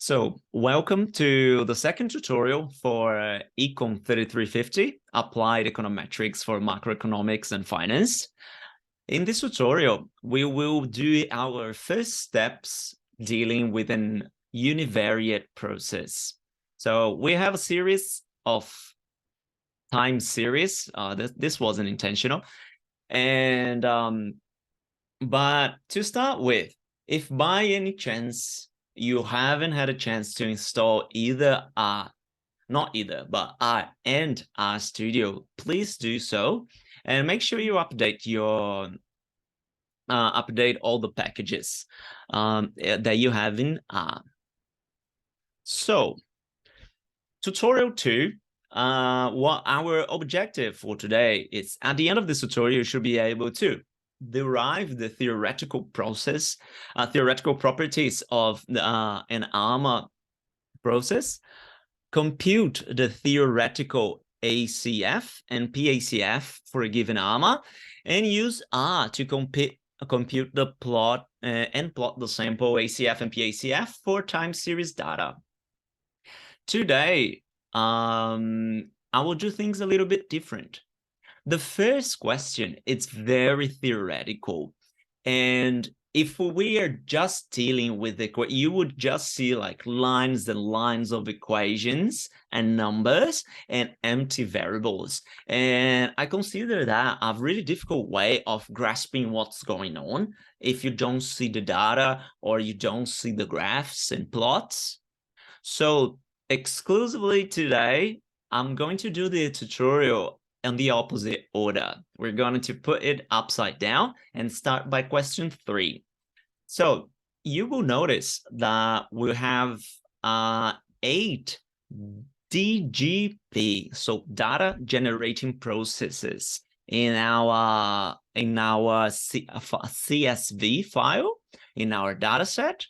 So welcome to the second tutorial for ECON3350, Applied Econometrics for Macroeconomics and Finance. In this tutorial, we will do our first steps dealing with an univariate process. So we have a series of time series. This wasn't intentional. And but to start with, if by any chance you haven't had a chance to install either R and RStudio, please do so, and make sure you update your update all the packages that you have in R. So, tutorial 2. What our objective for today is, at the end of this tutorial, you should be able to derive the theoretical properties of an ARMA process, compute the theoretical ACF and PACF for a given ARMA, and use R to compute the plot and plot the sample ACF and PACF for time series data. Today, I will do things a little bit different. The first question, it's very theoretical. And if we are just dealing with it, you would just see like lines and lines of equations and numbers and empty variables. And I consider that a really difficult way of grasping what's going on if you don't see the data or you don't see the graphs and plots. So exclusively today, I'm going to do the tutorial in the opposite order. We're going to put it upside down and start by question 3. So you will notice that we have 8 DGP, so data generating processes in our CSV file in our data set.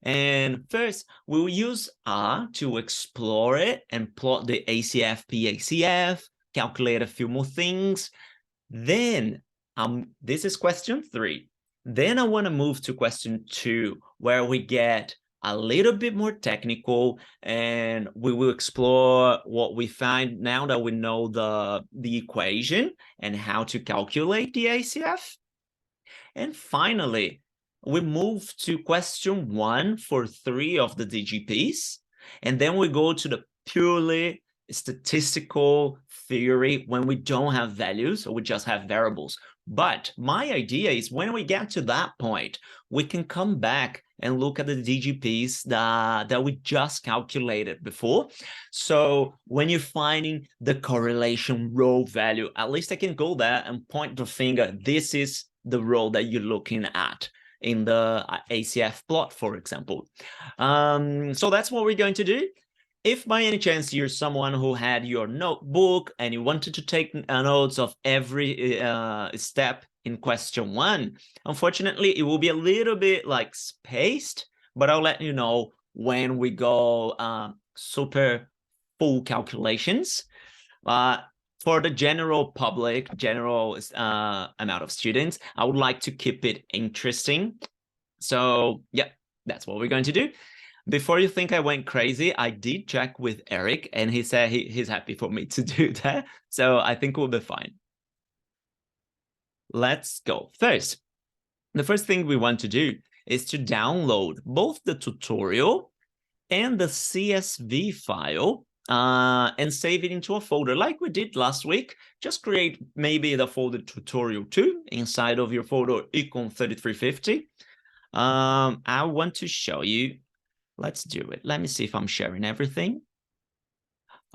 And first, we'll use R to explore it and plot the ACF, PACF, calculate a few more things. Then, this is question 3. Then I want to move to question 2, where we get a little bit more technical, and we will explore what we find now that we know the equation and how to calculate the ACF. And finally, we move to question 1 for 3 of the DGPs, and then we go to the purely statistical theory when we don't have values, or we just have variables. But my idea is when we get to that point, we can come back and look at the DGPs that we just calculated before. So when you're finding the correlation row value, at least I can go there and point the finger. This is the row that you're looking at in the ACF plot, for example. So that's what we're going to do. If by any chance you're someone who had your notebook and you wanted to take notes of every step in question 1, unfortunately, it will be a little bit like spaced, but I'll let you know when we go super full calculations. For the general public, amount of students, I would like to keep it interesting. So yeah, that's what we're going to do. Before you think I went crazy, I did check with Eric, and he said he's happy for me to do that. So I think we'll be fine. Let's go. First, the first thing we want to do is to download both the tutorial and the CSV file and save it into a folder like we did last week. Just create maybe the folder tutorial 2 inside of your folder ECON3350. I want to show you. Let's do it. Let me see if I'm sharing everything.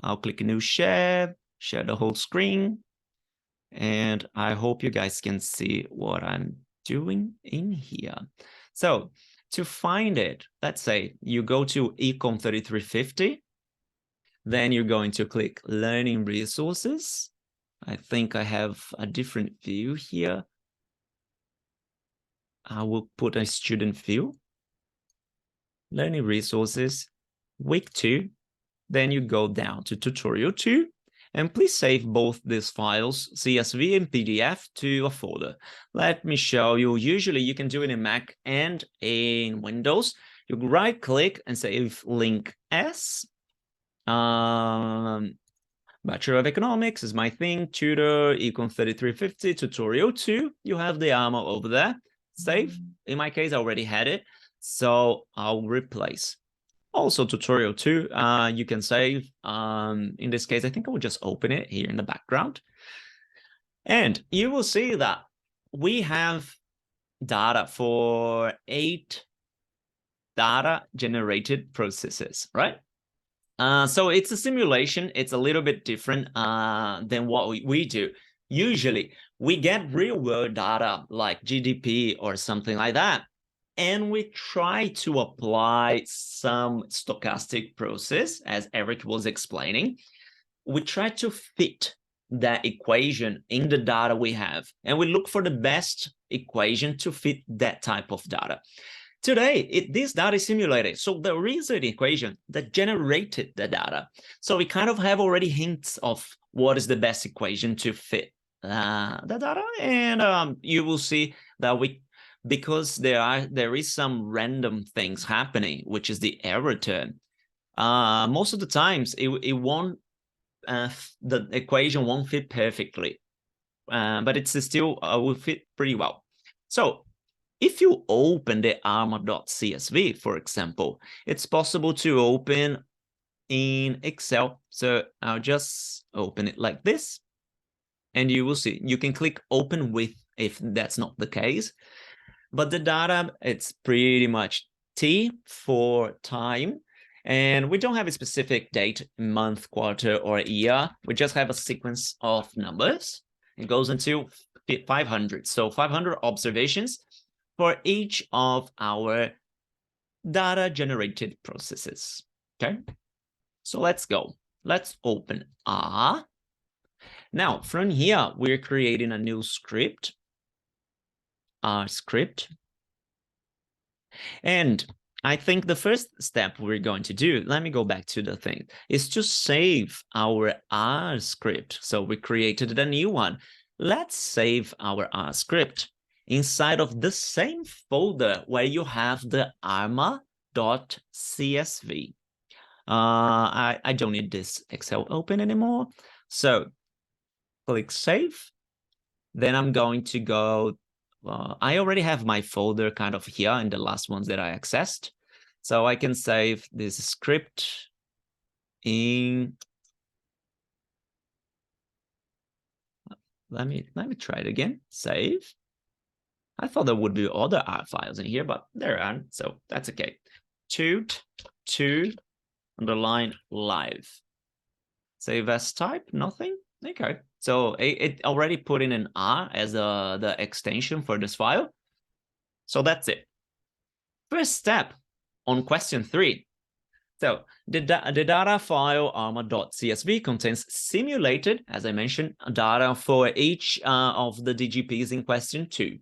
I'll click new share the whole screen. And I hope you guys can see what I'm doing in here. So to find it, let's say you go to ECON3350. Then you're going to click Learning Resources. I think I have a different view here. I will put a student view. Learning Resources, week 2. Then you go down to tutorial 2. And please save both these files, CSV and PDF, to a folder. Let me show you. Usually you can do it in Mac and in Windows. You right click and save link as. Bachelor of Economics is my thing. Tutor, ECON3350 Tutorial 2. You have the ARMA over there. Save. In my case, I already had it, so I'll replace. Also, Tutorial 2, you can save. In this case, I think I will just open it here in the background. And you will see that we have data for 8 data generated processes, right? So it's a simulation. It's a little bit different than what we do. Usually, we get real-world data like GDP or something like that, and we try to apply some stochastic process, as Eric was explaining. We try to fit that equation in the data we have, and we look for the best equation to fit that type of data. Today, this data is simulated. So there is an equation that generated the data. So we kind of have already hints of what is the best equation to fit the data. And you will see that because there is some random things happening, which is the error term. Most of the times it won't, the equation won't fit perfectly, but it's still will fit pretty well. So if you open the arma.csv, for example, it's possible to open in Excel. So I'll just open it like this, and you will see. You can click open with if that's not the case. But the data, it's pretty much T for time. And we don't have a specific date, month, quarter, or year. We just have a sequence of numbers. It goes until 500. So 500 observations for each of our data generated processes. Okay, so let's go. Let's open R. Now, from here, we're creating a new script, R script. And I think the first step we're going to do, let me go back to the thing, is to save our R script. So we created a new one. Let's save our R script inside of the same folder where you have the arma.csv. I don't need this Excel open anymore. So click save. Then I'm going to go, I already have my folder kind of here in the last ones that I accessed. So I can save this script in, let me try it again, save. I thought there would be other R files in here, but there aren't, so that's okay. Tut2 underline live. Save as type, nothing. Okay, so it already put in an R as the extension for this file. So that's it. First step on question 3. So the data file arma.csv contains simulated, as I mentioned, data for each of the DGPs in question 2.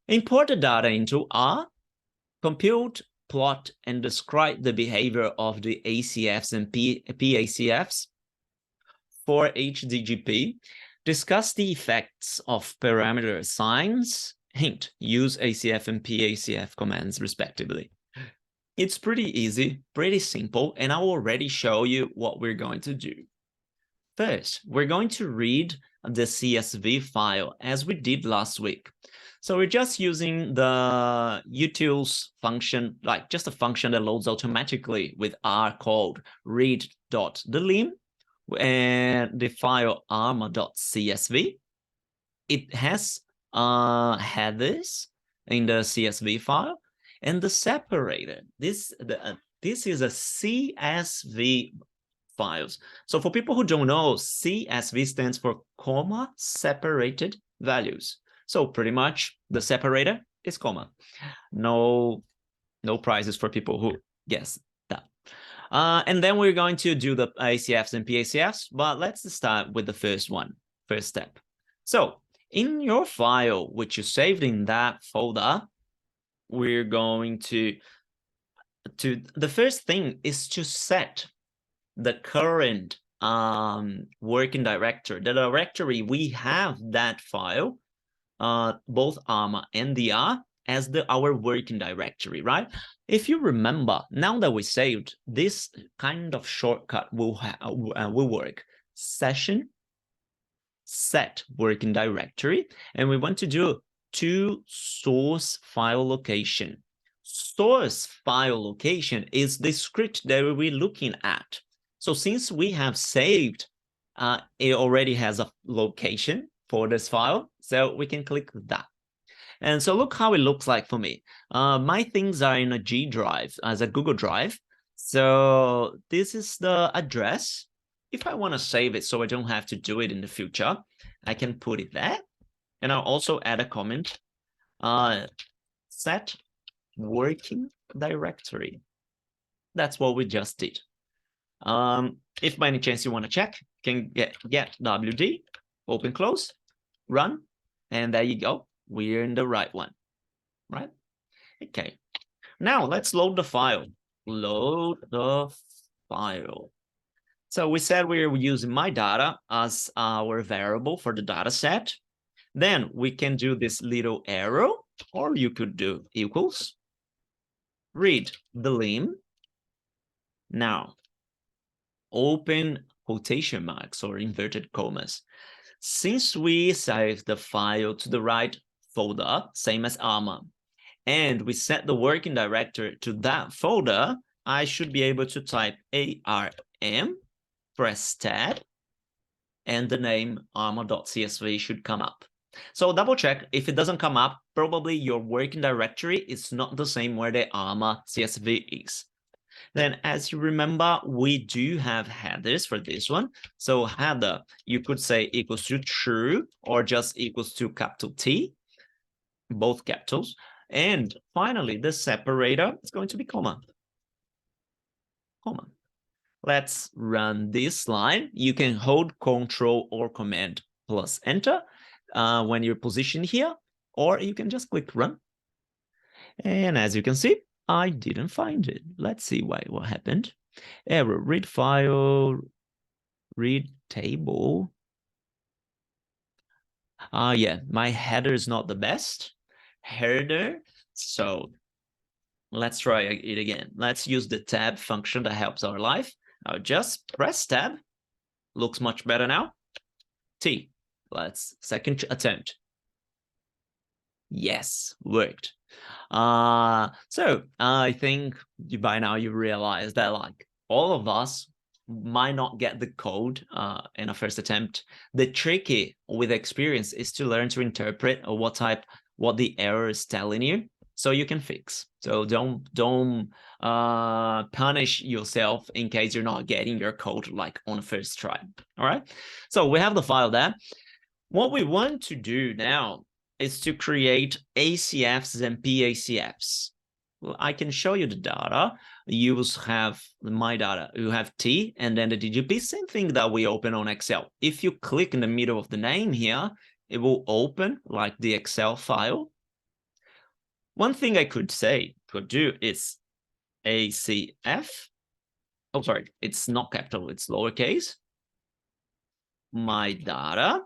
Import the data into R, compute, plot, and describe the behavior of the ACFs and PACFs for each DGP. Discuss the effects of parameter assigns. Hint, use ACF and PACF commands respectively. It's pretty easy, pretty simple, and I will already show you what we're going to do. First, we're going to read the CSV file as we did last week. So we're just using the utils function, like just a function that loads automatically with R called read.delim, and the file arma.csv. It has headers in the CSV file, and the separator. This is a CSV files. So for people who don't know, CSV stands for comma separated values. So pretty much the separator is comma. No prizes for people who guess that. And then we're going to do the ACFs and PACFs, but let's start with the first step. So in your file, which you saved in that folder, we're going to the first thing is to set the current working directory. The directory we have that file, both ARMA and the R, as our working directory, right? If you remember, now that we saved, this kind of shortcut will work. Session, set working directory, and we want to do to source file location. Source file location is the script that we're looking at. So since we have saved, it already has a location for this file, so we can click that. And so look how it looks like for me. My things are in a G drive, as a Google Drive. So this is the address. If I want to save it so I don't have to do it in the future, I can put it there. And I'll also add a comment. Set working directory. That's what we just did. If by any chance you want to check, you can get wd, open, close, run, and there you go. We're in the right one, right? Okay. Now let's load the file. Load the file. So we said we were using my data as our variable for the data set. Then we can do this little arrow, or you could do equals, read the lim. Now, open quotation marks or inverted commas. Since we saved the file to the right folder, same as ARMA, and we set the working directory to that folder, I should be able to type ARM, press tab, and the name arma.csv should come up. So double check. If it doesn't come up, probably your working directory is not the same where the arma CSV is. Then, as you remember, we do have headers for this one. So header, you could say equals to true or just equals to capital T, both capitals. And finally, the separator is going to be comma. Comma. Let's run this line. You can hold Control or Command plus Enter when you're positioned here, or you can just click Run. And as you can see, I didn't find it. Let's see what happened. Error, read file, read table. Yeah, my header is not the best header. So let's try it again. Let's use the tab function that helps our life. I'll just press tab. Looks much better now. T. Let's second attempt. Yes, worked. So I think by now you realize that like all of us might not get the code in a first attempt. The tricky with experience is to learn to interpret what the error is telling you, so you can fix. So don't punish yourself in case you're not getting your code like on the first try. All right. So we have the file there. What we want to do now is to create ACFs and PACFs. Well, I can show you the data. You will have my data. You have T and then the DGP, same thing that we open on Excel. If you click in the middle of the name here, it will open like the Excel file. One thing I could do is ACF. Oh, sorry, it's not capital, it's lowercase. My data.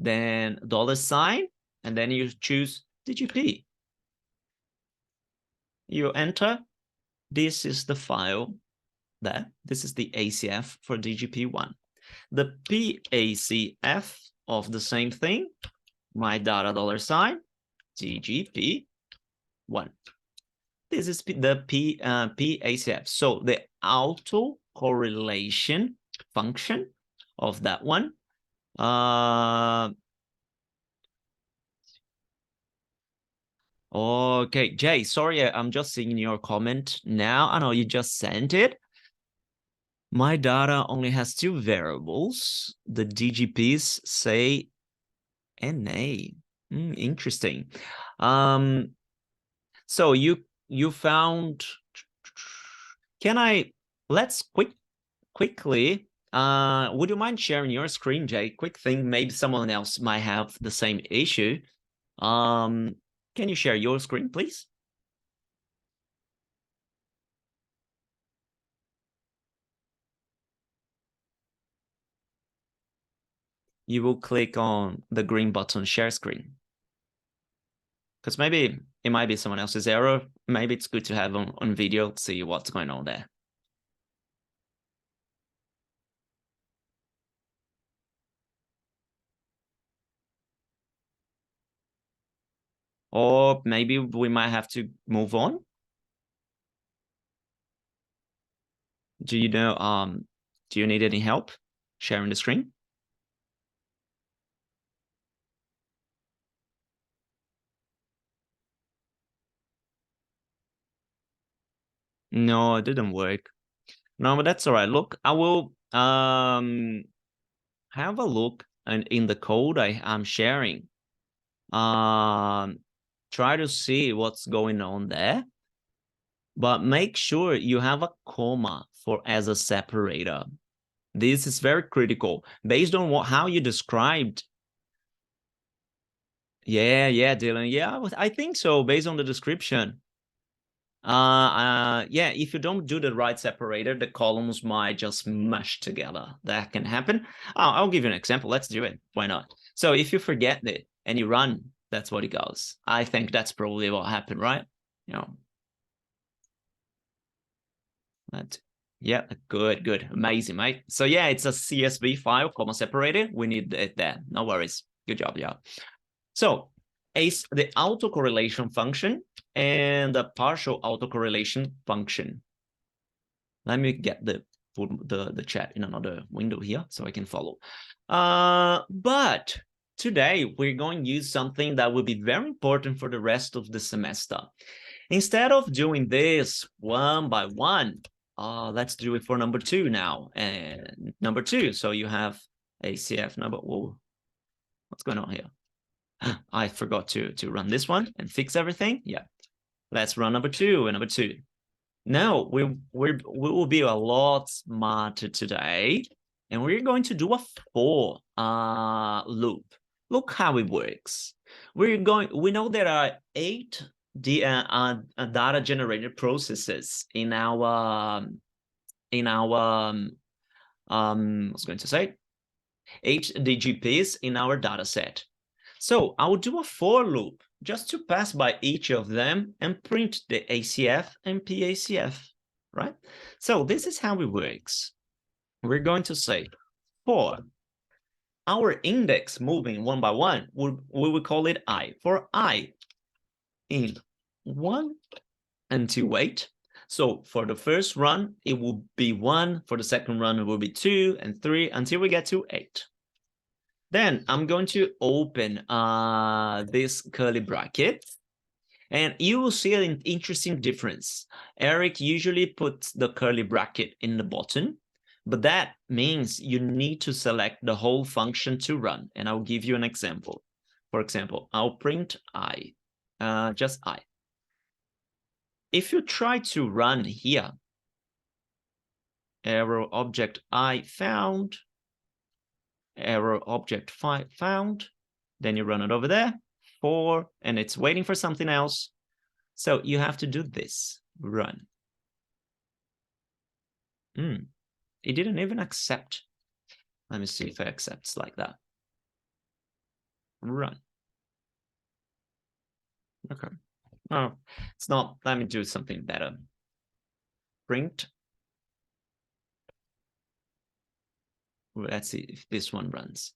Then $, and then you choose DGP. You enter. This is the file there. This is the ACF for DGP1. The PACF of the same thing, my data $, DGP1. This is the PACF. So the auto correlation function of that one. Okay, Jay, sorry, I'm just seeing your comment now. I know you just sent it. My data only has 2 variables. The DGPs say NA. Interesting. So you found. Let's quickly. Would you mind sharing your screen, Jay? Quick thing, maybe someone else might have the same issue. Can you share your screen, please? You will click on the green button, share screen. Because maybe It might be someone else's error. Maybe it's good to have on video to see what's going on there. Or maybe we might have to move on. Do you know, do you need any help sharing the screen? No, it didn't work. No, but that's all right. Look, I will have a look in the code I'm sharing. Try to see what's going on there. But make sure you have a comma for as a separator. This is very critical based on how you described. Yeah, Dylan. Yeah, I think so based on the description. Yeah, if you don't do the right separator, the columns might just mush together. That can happen. I'll give you an example. Let's do it. Why not? So if you forget it and you run, that's what it goes. I think that's probably what happened, right? You know. Yeah, good, amazing, mate. So yeah, it's a CSV file, comma separated. We need it there. No worries. Good job, yeah. So the autocorrelation function and the partial autocorrelation function. Let me get the chat in another window here so I can follow. But today we're going to use something that will be very important for the rest of the semester. Instead of doing this one by one, let's do it for number 2 now. And number 2, so you have ACF number. Whoa, what's going on here? I forgot to run this one and fix everything. Yeah, let's run number 2 and number 2. Now we will be a lot smarter today, and we're going to do a for loop. Look how it works. We know there are 8 data generated processes in our I was going to say 8 DGPs in our data set. So I will do a for loop just to pass by each of them and print the ACF and PACF, right? So this is how it works. We're going to say for our index moving one by one, we will call it I. For I in 1 until 8. So for the first run, it will be 1. For the second run, it will be 2 and 3 until we get to 8. Then I'm going to open this curly bracket, and you will see an interesting difference. Eric usually puts the curly bracket in the bottom, but that means you need to select the whole function to run. And I'll give you an example. For example, I'll print I, just I. If you try to run here, error object I found, error object found, then you run it over there, 4, and it's waiting for something else. So you have to do this, run. It didn't even accept. Let me see if it accepts like that. Run. Okay. Oh, it's not. Let me do something better. Print. Let's see if this one runs.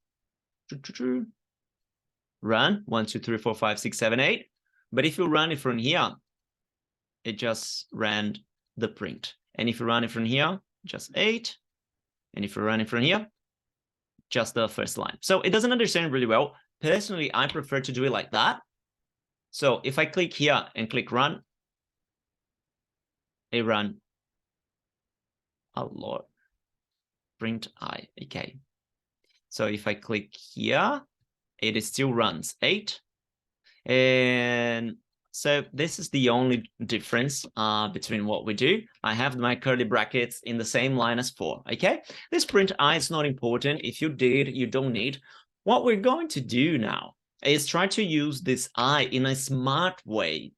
Run 1, 2, 3, 4, 5, 6, 7, 8. But if you run it from here, it just ran the print. And if you run it from here, just 8. And if you run it from here, just the first line. So it doesn't understand really well. Personally, I prefer to do it like that. So if I click here and click run, it run. Oh Lord. Print I. Okay. So if I click here, it still runs 8. And so this is the only difference between what we do. I have my curly brackets in the same line as 4. Okay. This print I is not important. If you did, you don't need. What we're going to do now is try to use this I in a smart way,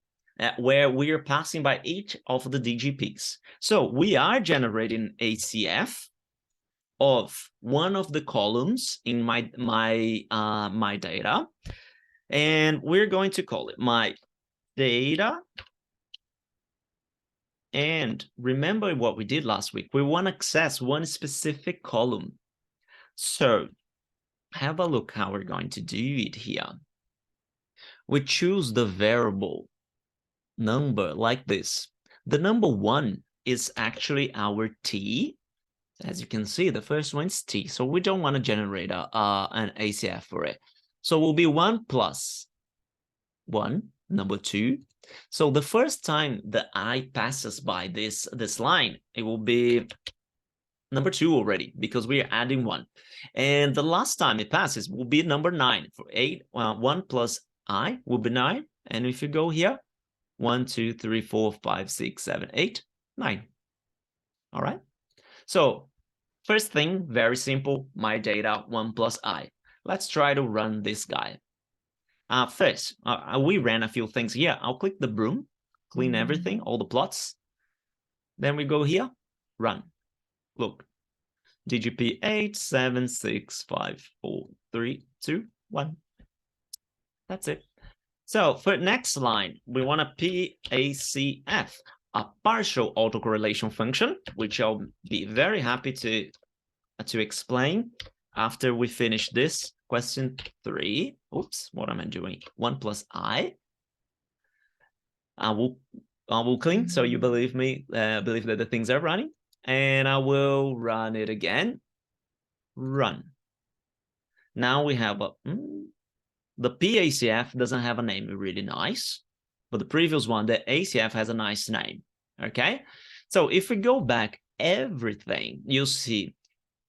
where we are passing by each of the DGPs. So we are generating ACF of one of the columns in my data, and we're going to call it my data. And remember what we did last week. We want to access one specific column. So have a look how we're going to do it here. We choose the variable number like this. The number 1 is actually our t. As you can see, the first one is t. So we don't want to generate an ACF for it. So it will be 1 plus 1, number 2. So the first time the I passes by this line, it will be number 2 already, because we are adding 1. And the last time it passes will be number 9. For 8, 1 plus I will be 9. And if you go here, 1, 2, 3, 4, 5, 6, 7, 8, 9. All right. So first thing, very simple, my data 1 plus I. Let's try to run this guy. First, we ran a few things here. I'll click the broom, clean everything, all the plots. Then we go here, run. Look, DGP 8, 7, 6, 5, 4, 3, 2, 1. That's it. So for next line, we want a PACF, a partial autocorrelation function, which I'll be very happy to explain after we finish this. Question 3. Oops, what am I doing? 1 plus I. I will clean, so you believe me, believe that the things are running. And I will run it again. Run. Now we have the PACF doesn't have a name really nice, but the previous one, the ACF, has a nice name. Okay, so if we go back everything, you'll see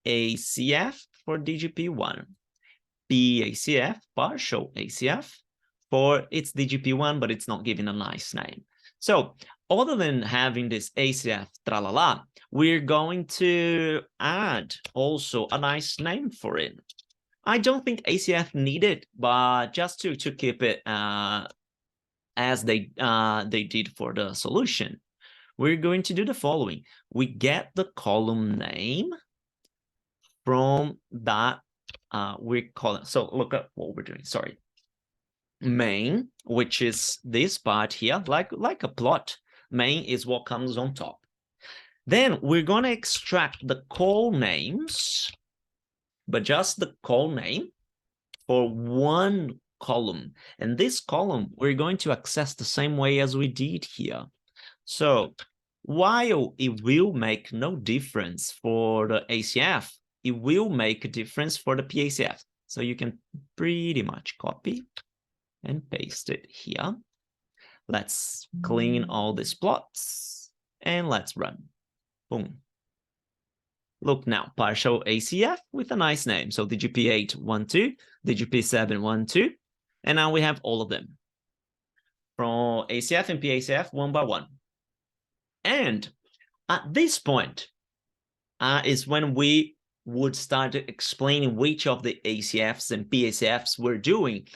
ACF for DGP1, PACF, partial ACF, for its DGP1, but it's not given a nice name. So other than having this ACF tralala, we're going to add also a nice name for it. I don't think ACF needed, but just to keep it as they did for the solution, we're going to do the following. We get the column name from that we call it. So look at what we're doing. Sorry. Main, which is this part here, like a plot. Main is what comes on top. Then we're going to extract the call names, but just the call name for one column. And this column, we're going to access the same way as we did here. So while it will make no difference for the ACF, it will make a difference for the PACF. So you can pretty much copy and paste it here. Let's clean all these plots and let's run. Boom. Look now, partial ACF with a nice name. So DGP8, 1, 2, DGP7, 1, 2. And now we have all of them from ACF and PACF one by one. And at this point is when we would start explaining which of the ACFs and PACFs we're doing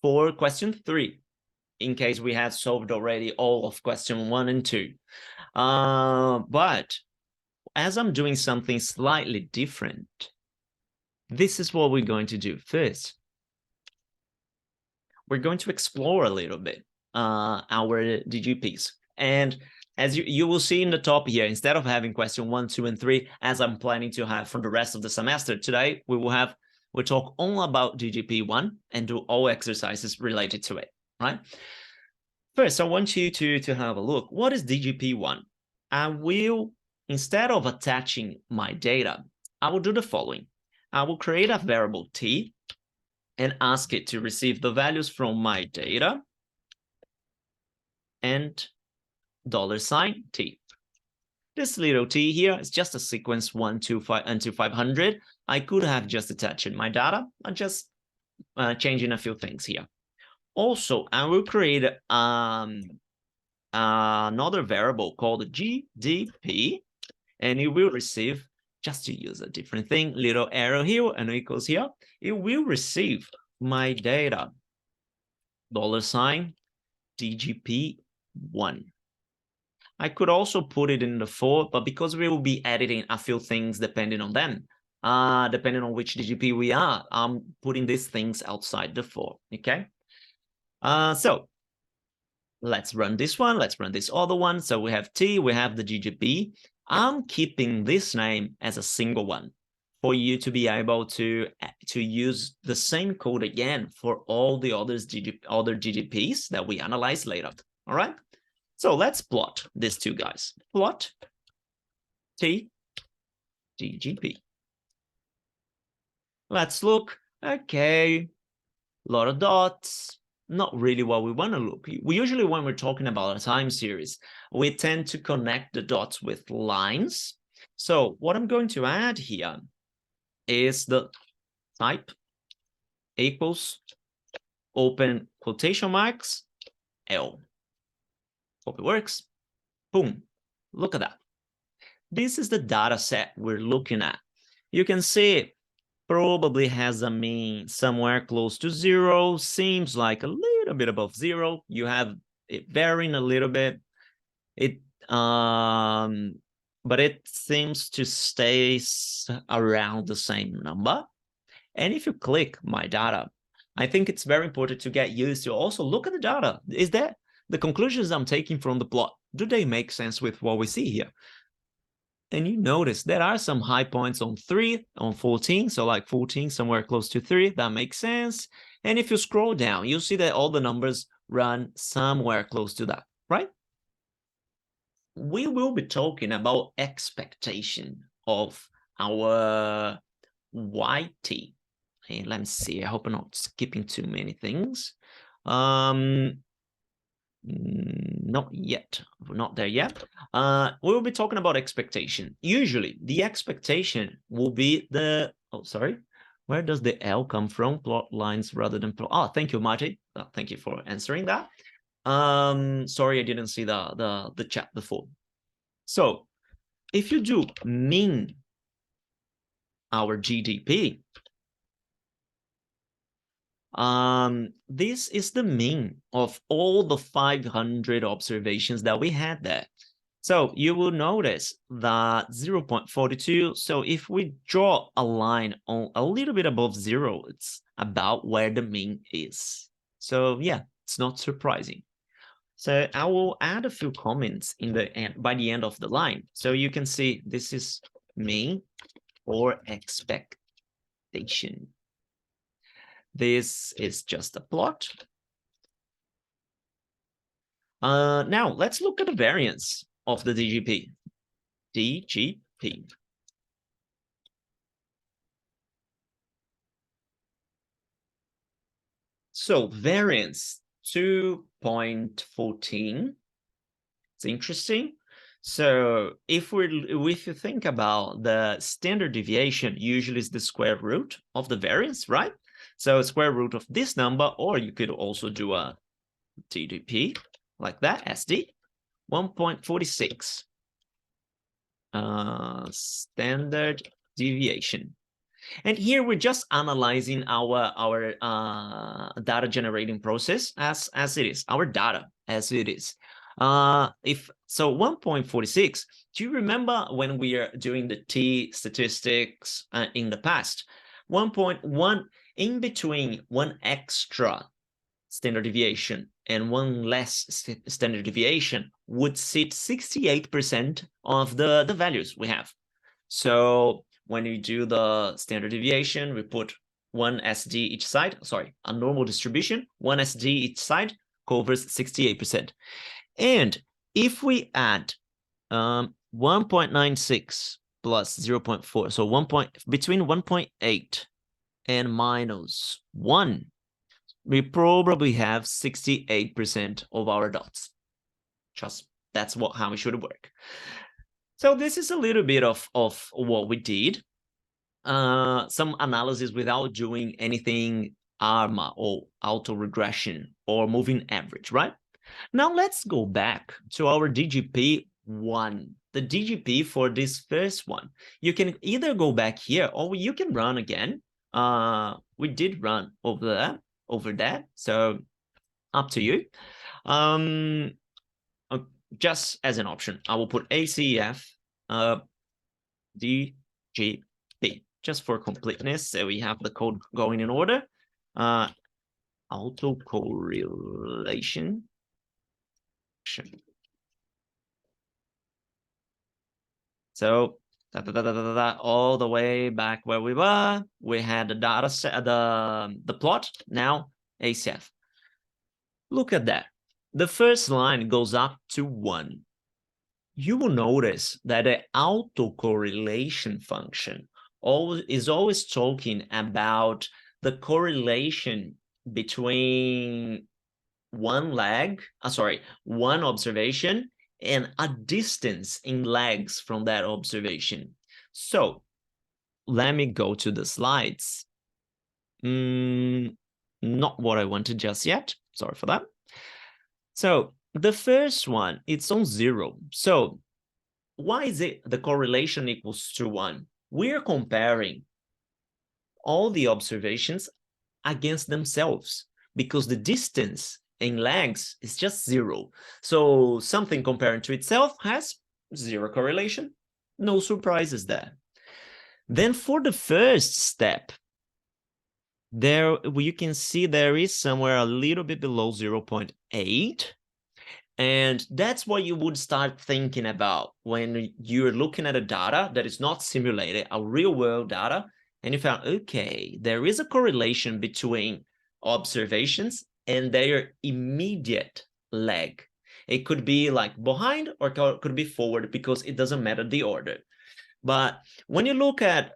for question 3, in case we had solved already all of question 1 and 2. But as I'm doing something slightly different, this is what we're going to do. First, we're going to explore a little bit our DGPs. And as you will see in the top here, instead of having question 1, 2, and 3, as I'm planning to have for the rest of the semester, today we'll talk only about DGP1 and do all exercises related to it, right? First, I want you to have a look. What is DGP1? I will, instead of attaching my data, I will do the following. I will create a variable t and ask it to receive the values from my data and $t. This little t here is just a sequence 1, 2, 5 until 500. I could have just attached my data. I'm just changing a few things here. Also, I will create another variable called GDP, and it will receive, just to use a different thing, little arrow here and equals here, it will receive my data, $DGP1. I could also put it in the for, but because we will be editing a few things depending on them, depending on which DGP we are, I'm putting these things outside the for, okay? So let's run this one. Let's run this other one. So we have T, we have the GGP. I'm keeping this name as a single one for you to be able to use the same code again for all the other GGPs that we analyze later. All right. So let's plot these two guys. Plot T, GGP. Let's look. Okay, a lot of dots. Not really what we want to look. We usually, when we're talking about a time series, we tend to connect the dots with lines. So what I'm going to add here is the type equals open quotation marks L. Hope it works. Boom. Look at that. This is the data set we're looking at. You can see it probably has a mean somewhere close to 0, seems like a little bit above 0. You have it varying a little bit. But it seems to stay around the same number. And if you click my data, I think it's very important to get used to also look at the data. Is that the conclusions I'm taking from the plot, do they make sense with what we see here? And you notice there are some high points on 3, on 14, so like 14 somewhere close to 3, that makes sense. And if you scroll down, you'll see that all the numbers run somewhere close to that, right? We will be talking about expectation of our YT. And let me see, I hope I'm not skipping too many things. Not yet, we're not there yet. We will be talking about expectation. Usually the expectation will be the, oh, sorry, where does the L come from? Plot lines rather than plot. Oh, thank you, Marty. Thank you for answering that. Sorry, I didn't see the chat before. So if you do mean our GDP, this is the mean of all the 500 observations that we had there. So you will notice that 0.42. So if we draw a line on a little bit above 0, it's about where the mean is. So yeah, it's not surprising. So I will add a few comments in the end, by the end of the line. So you can see this is mean or expectation. This is just a plot. Now let's look at the variance of the DGP. DGP. So variance 2.14. It's interesting. So if you think about the standard deviation, usually is the square root of the variance, right? So square root of this number, or you could also do a DDP like that, SD, 1.46. Standard deviation. And here we're just analyzing our data generating process as it is, our data as it is. If so, 1.46, do you remember when we are doing the T statistics in the past? 1.1, in between one extra standard deviation and one less standard deviation would sit 68% of the values we have. So when you do the standard deviation, we put one SD each side, sorry, a normal distribution, one SD each side covers 68%. And if we add 1.96 plus 0.4, so between 1.8 and minus 1, we probably have 68% of our dots. Just that's how it should work. So this is a little bit of what we did. Some analysis without doing anything ARMA or auto-regression or moving average, right? Now let's go back to our DGP1, the DGP for this first one. You can either go back here or you can run again. We did run over that, so up to you. Just as an option, I will put ACF DGP just for completeness, so we have the code going in order. Autocorrelation So all the way back where we were, we had the data set, the plot, now ACF. Look at that. The first line goes up to 1. You will notice that the autocorrelation function is always talking about the correlation between one observation and a distance in lags from that observation. So let me go to the slides. Not what I wanted just yet. Sorry for that. So the first one, it's on 0. So why is it the correlation equals to 1? We're comparing all the observations against themselves because the distance in lags is just 0. So something comparing to itself has 0 correlation. No surprises there. Then for the first step, there you can see there is somewhere a little bit below 0.8. And that's what you would start thinking about when you're looking at a data that is not simulated, a real world data, and you found, okay, there is a correlation between observations and their immediate lag. It could be like behind or could be forward because it doesn't matter the order. But when you look at,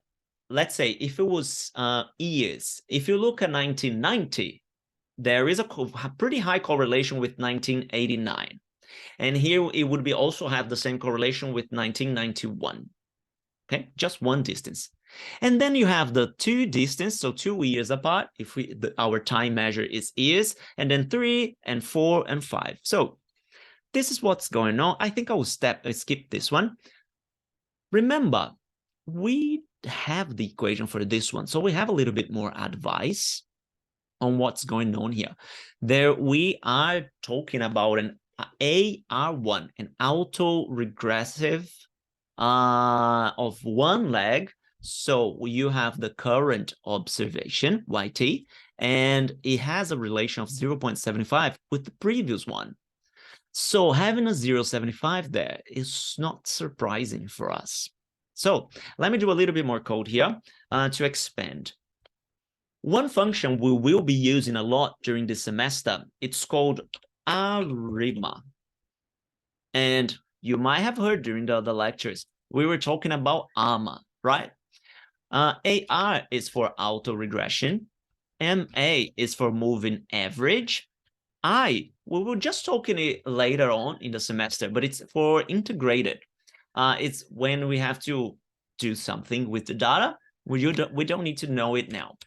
let's say, if it was years, if you look at 1990, there is a pretty high correlation with 1989. And here it would be also have the same correlation with 1991. Okay, just one distance. And then you have the 2 distance, so 2 years apart, if our time measure is years, and then 3 and 4 and 5. So this is what's going on. I think I will skip this one. Remember, we have the equation for this one, so we have a little bit more advice on what's going on here. There we are talking about an AR1, an autoregressive of one lag. So you have the current observation, YT, and it has a relation of 0.75 with the previous one. So having a 0.75 there is not surprising for us. So let me do a little bit more code here to expand. One function we will be using a lot during this semester, it's called ARIMA. And you might have heard during the lectures, we were talking about AMA, right? AR is for autoregression. MA is for moving average. We were just talking it later on in the semester, but it's for integrated. It's when we have to do something with the data. We don't need to know it now.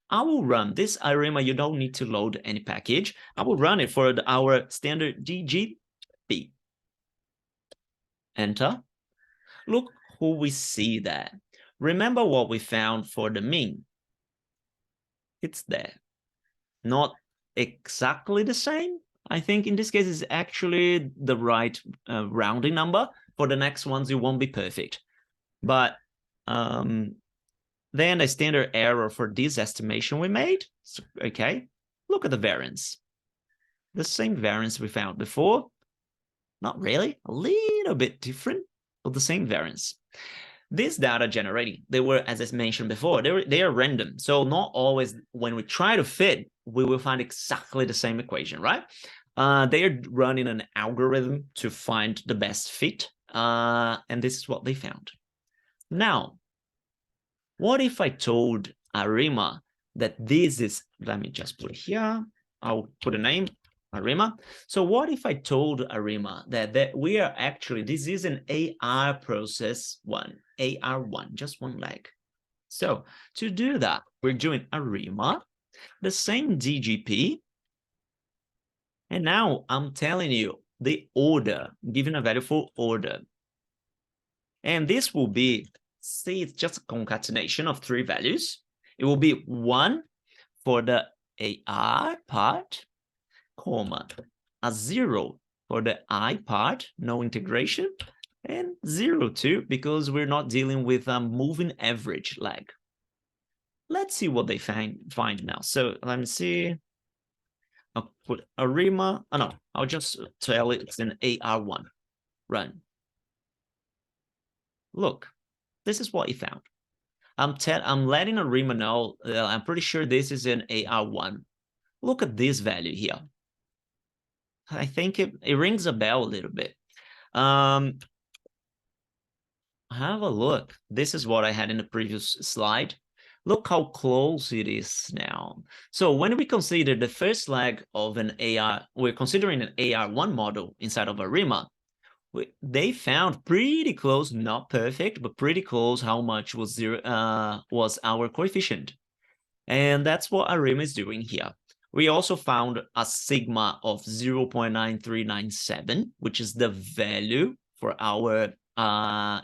I will run this ARIMA. You don't need to load any package. I will run it for our standard DGP. Enter. Look who we see there. Remember what we found for the mean? It's there. Not exactly the same. I think in this case it's actually the right rounding number. For the next ones, it won't be perfect. But then the standard error for this estimation we made, so, okay, look at the variance. The same variance we found before. Not really, a little bit different, but the same variance. These data generating, they were, as I mentioned before, they are random. So not always when we try to fit, we will find exactly the same equation, right? They are running an algorithm to find the best fit. And this is what they found. Now, what if I told ARIMA that this is, let me just put it here. I'll put a name, ARIMA. So what if I told ARIMA that we are actually, this is an AR process one, AR1, just one leg. So to do that, we're doing ARIMA, the same DGP. And now I'm telling you the order, giving a value for order. And this will be, see, it's just a concatenation of 3 values. It will be 1 for the AR part, comma, a 0 for the I part, no integration, and 0 too, because we're not dealing with a moving average lag. Let's see what they find now. So let me see. I'll put ARIMA. Oh no, I'll just tell it it's an AR1. Run. Look, this is what he found. I'm letting ARIMA know I'm pretty sure this is an AR1. Look at this value here. I think it rings a bell a little bit. Have a look. This is what I had in the previous slide. Look how close it is now. So when we consider the first leg of an AR, we're considering an AR1 model inside of ARIMA. They found pretty close, not perfect, but pretty close how much was our coefficient. And that's what ARIMA is doing here. We also found a sigma of 0.9397, which is the value for our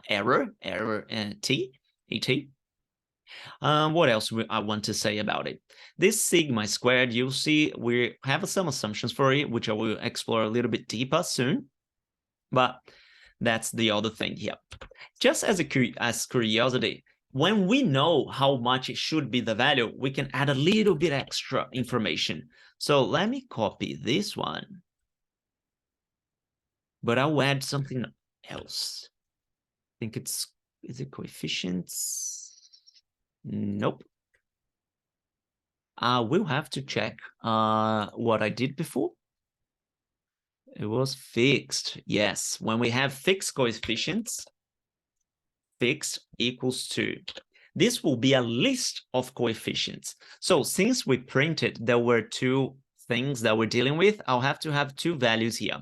error t, et. What else I want to say about it? This sigma squared, you'll see we have some assumptions for it, which I will explore a little bit deeper soon. But that's the other thing here. Just as curiosity, when we know how much it should be the value, we can add a little bit extra information. So let me copy this one. But I'll add something else. I think is it coefficients? Nope. We'll have to check what I did before. It was fixed. Yes, when we have fixed coefficients, fixed equals 2. This will be a list of coefficients. So since we printed, there were 2 things that we're dealing with, I'll have to have 2 values here.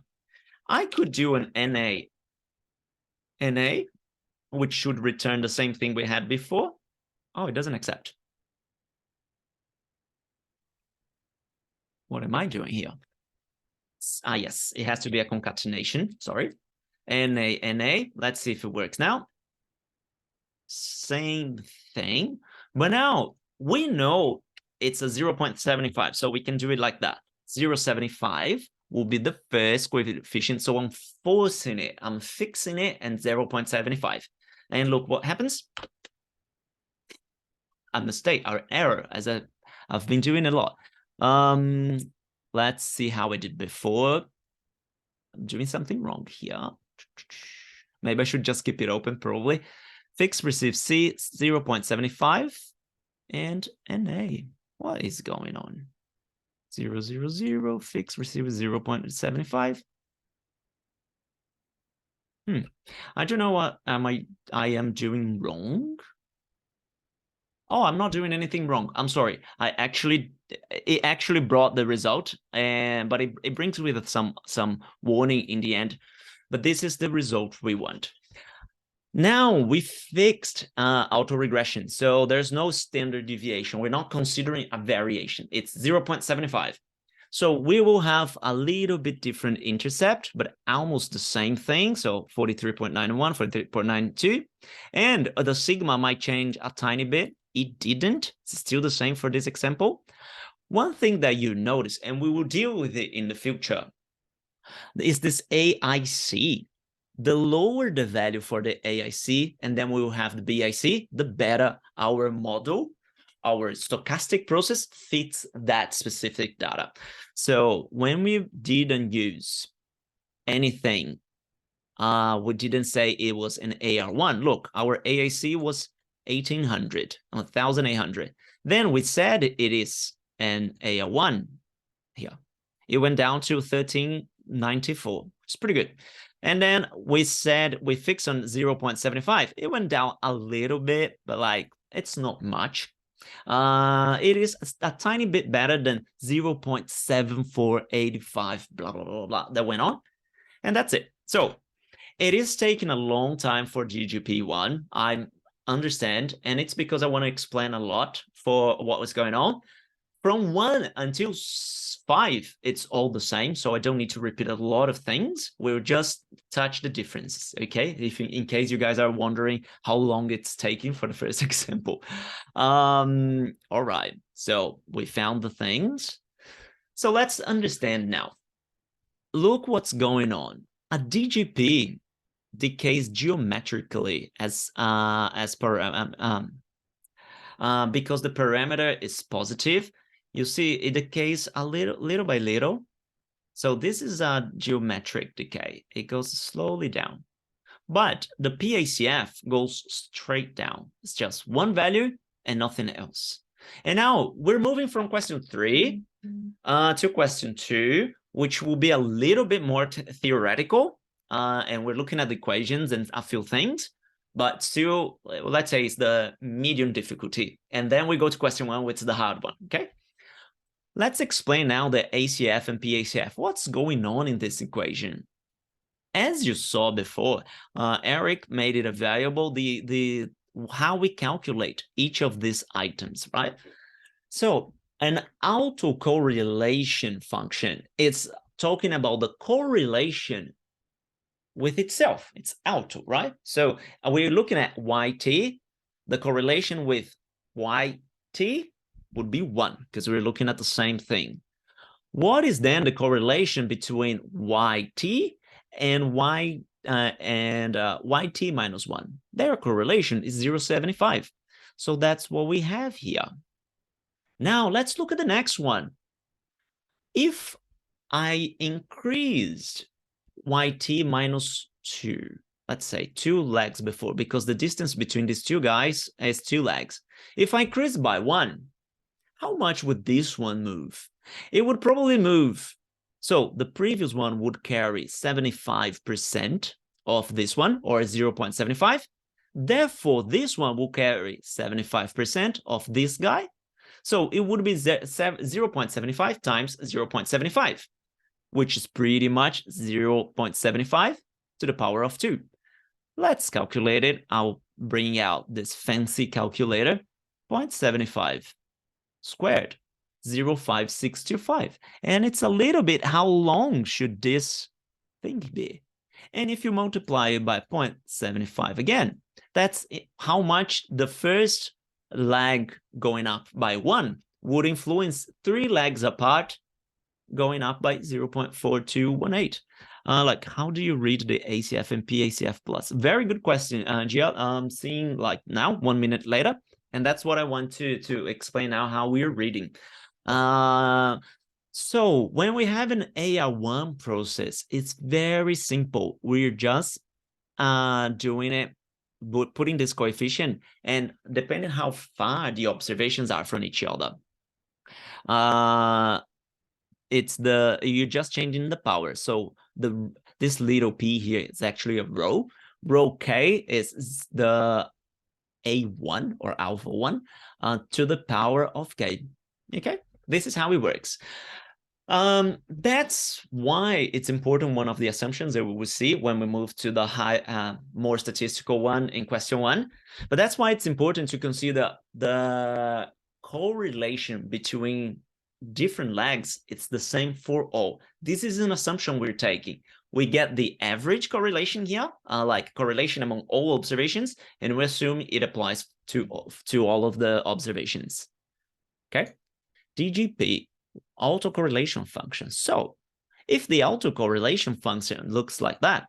I could do an NA, which should return the same thing we had before. Oh, it doesn't accept. What am I doing here? Yes, it has to be a concatenation, sorry. NA, let's see if it works now. Same thing, but now we know it's a 0.75, so we can do it like that. 0.75 will be the first coefficient, so I'm forcing it, I'm fixing it, and 0.75. And look what happens. A mistake, our error, as I've been doing a lot. Let's see how I did before. I'm doing something wrong here. Maybe I should just keep it open, probably. Fix receive C 0.75 and NA. What is going on? 0.00 fix receive 0.75. I don't know what I am doing wrong. Oh, I'm not doing anything wrong. I'm sorry. It actually brought the result, but it brings with it some warning in the end. But this is the result we want. Now we fixed autoregression, so there's no standard deviation. We're not considering a variation. It's 0.75. So we will have a little bit different intercept, but almost the same thing. So 43.91, 43.92, and the sigma might change a tiny bit. It didn't. It's still the same for this example. One thing that you notice, and we will deal with it in the future, is this AIC. The lower the value for the AIC, and then we will have the BIC, the better our model, our stochastic process fits that specific data. So when we didn't use anything, we didn't say it was an AR1. Look, our AIC was 1,800. Then we said it is an AR1 here. It went down to 1394. It's pretty good. And then we said we fixed on 0.75. It went down a little bit, but like it's not much. It is a tiny bit better than 0.7485, blah, blah, blah, blah, that went on. And that's it. So it is taking a long time for GGP1. I understand. And it's because I want to explain a lot for what was going on. From 1 until 5, it's all the same, so I don't need to repeat a lot of things. We'll just touch the differences, okay? In case you guys are wondering how long it's taking for the first example. All right, so we found the things. So let's understand now. Look what's going on. A DGP decays geometrically because the parameter is positive. you see it decays a little by little. So this is a geometric decay. It goes slowly down. But the PACF goes straight down. It's just one value and nothing else. And now we're moving from question 3 to question 2, which will be a little bit more theoretical. And we're looking at the equations and a few things, but still, let's say it's the medium difficulty. And then we go to question 1, which is the hard one, okay? Let's explain now the ACF and PACF. What's going on in this equation? As you saw before, Eric made it available, how we calculate each of these items, right? So an autocorrelation function, it's talking about the correlation with itself. It's auto, right? So we're looking at YT. The correlation with YT would be 1 because we're looking at the same thing. What is then the correlation between YT and YT minus 1? Their correlation is 0.75. So that's what we have here. Now let's look at the next one. If I increased YT minus 2, let's say 2 legs before, because the distance between these two guys is 2 legs. If I increase by 1, how much would this one move? It would probably move. So the previous one would carry 75% of this one, or 0.75. Therefore, this one will carry 75% of this guy. So it would be 0.75 times 0.75, which is pretty much 0.75 to the power of 2. Let's calculate it. I'll bring out this fancy calculator. 0.75 squared, 0.5625. And it's a little bit, how long should this thing be? And if you multiply it by 0.75 again, that's how much the first leg going up by 1 would influence 3 legs apart going up by 0.4218. Like, how do you read the ACF and PACF plus? Very good question, Gia. I'm seeing like now 1 minute later, and that's what I want to explain now how we're reading. So when we have an AR1 process, it's very simple. We're just doing it, putting this coefficient, and depending how far the observations are from each other, you're just changing the power. So this little p here is actually a rho. Rho k is the A1 or alpha 1 to the power of k. Okay, this is how it works. That's why it's important. One of the assumptions that we will see when we move to the more statistical one in question 1. But that's why it's important to consider the correlation between different legs. It's the same for all. This is an assumption we're taking. We get the average correlation here, like correlation among all observations, and we assume it applies to all of the observations. Okay, DGP, autocorrelation function. So if the autocorrelation function looks like that,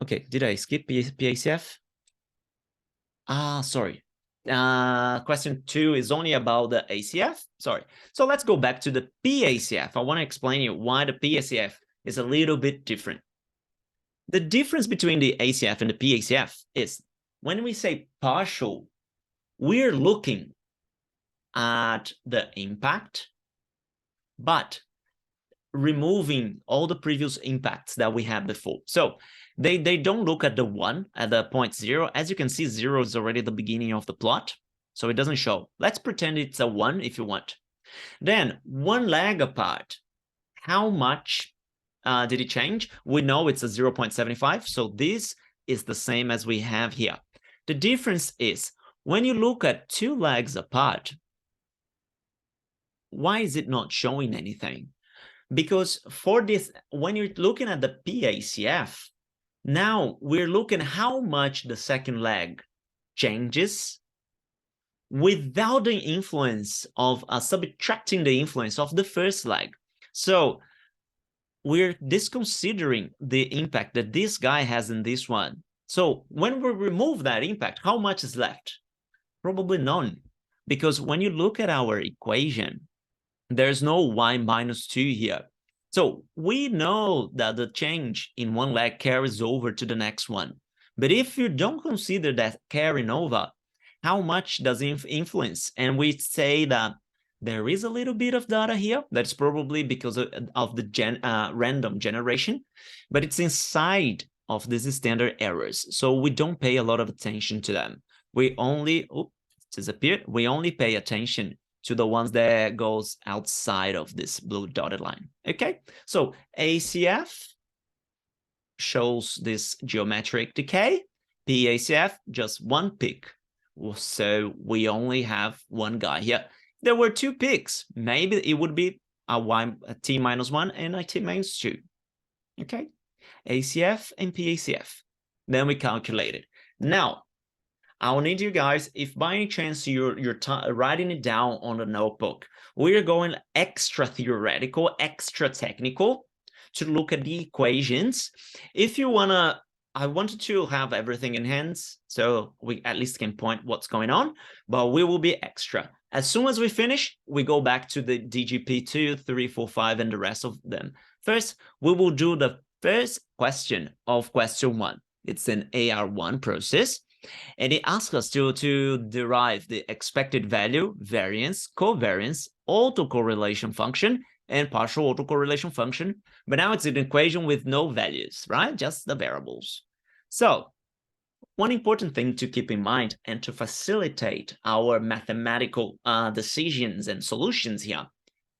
okay, did I skip PACF? Sorry. Question 2 is only about the ACF. Sorry. So let's go back to the PACF. I want to explain you why the PACF is a little bit different. The difference between the ACF and the PACF is when we say partial, we're looking at the impact, but removing all the previous impacts that we had before. So they don't look at the 1 at the point 0. As you can see, 0 is already the beginning of the plot, so it doesn't show. Let's pretend it's a 1 if you want. Then 1 leg apart, how much did it change? We know it's a 0.75, so this is the same as we have here. The difference is when you look at 2 legs apart, why is it not showing anything? Because for this, when you're looking at the PACF, now we're looking at how much the second leg changes without the influence of subtracting the influence of the first leg. So we're disconsidering the impact that this guy has in this one. So when we remove that impact, how much is left? Probably none. because when you look at our equation, there's no y minus 2 here. So we know that the change in one leg carries over to the next one. But if you don't consider that carrying over, how much does it influence? And we say that there is a little bit of data here. That's probably because of the random generation, but it's inside of these standard errors. So we don't pay a lot of attention to them. We only, disappeared. We only pay attention to the ones that goes outside of this blue dotted line. Okay, so ACF shows this geometric decay. PACF, just one peak. So we only have one guy here. There were two peaks. Maybe it would be a t minus 1 and a t minus 2. Okay, ACF and PACF. Then we calculate it. Now, I'll need you guys, if by any chance you're writing it down on the notebook, we're going extra theoretical, extra technical to look at the equations. If you wanna, I wanted to have everything in hands so we at least can point what's going on, but we will be extra. As soon as we finish, we go back to the DGP 2, 3, 4, 5, and the rest of them. First, we will do the first question of question 1. It's an AR1 process. And it asks us to derive the expected value, variance, covariance, autocorrelation function, and partial autocorrelation function. But now it's an equation with no values, right? Just the variables. So one important thing to keep in mind and to facilitate our mathematical decisions and solutions here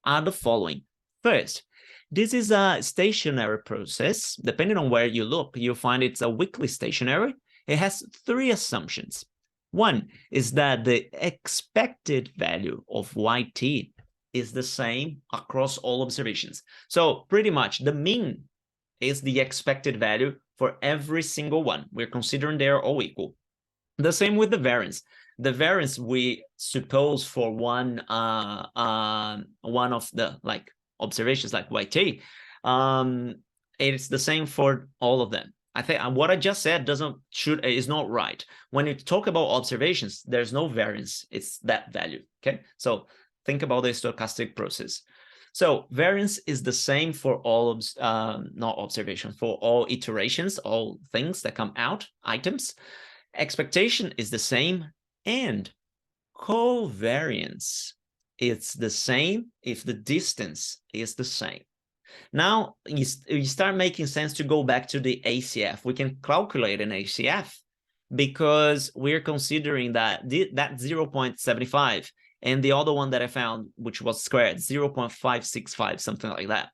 are the following. First, this is a stationary process. Depending on where you look, you'll find it's a weakly stationary. It has 3 assumptions. One is that the expected value of yt is the same across all observations. So pretty much the mean is the expected value for every single one. We're considering they're all equal. The same with the variance. The variance we suppose for one of the observations like yt, it's the same for all of them. I think what I just said is not right. When you talk about observations, there's no variance. It's that value. Okay, so think about the stochastic process. So variance is the same for all not observation, for all iterations, all things that come out, items. Expectation is the same, and covariance it's the same if the distance is the same. Now you start making sense to go back to the ACF. We can calculate an ACF because we're considering that that 0.75 and the other one that I found, which was squared, 0.565, something like that.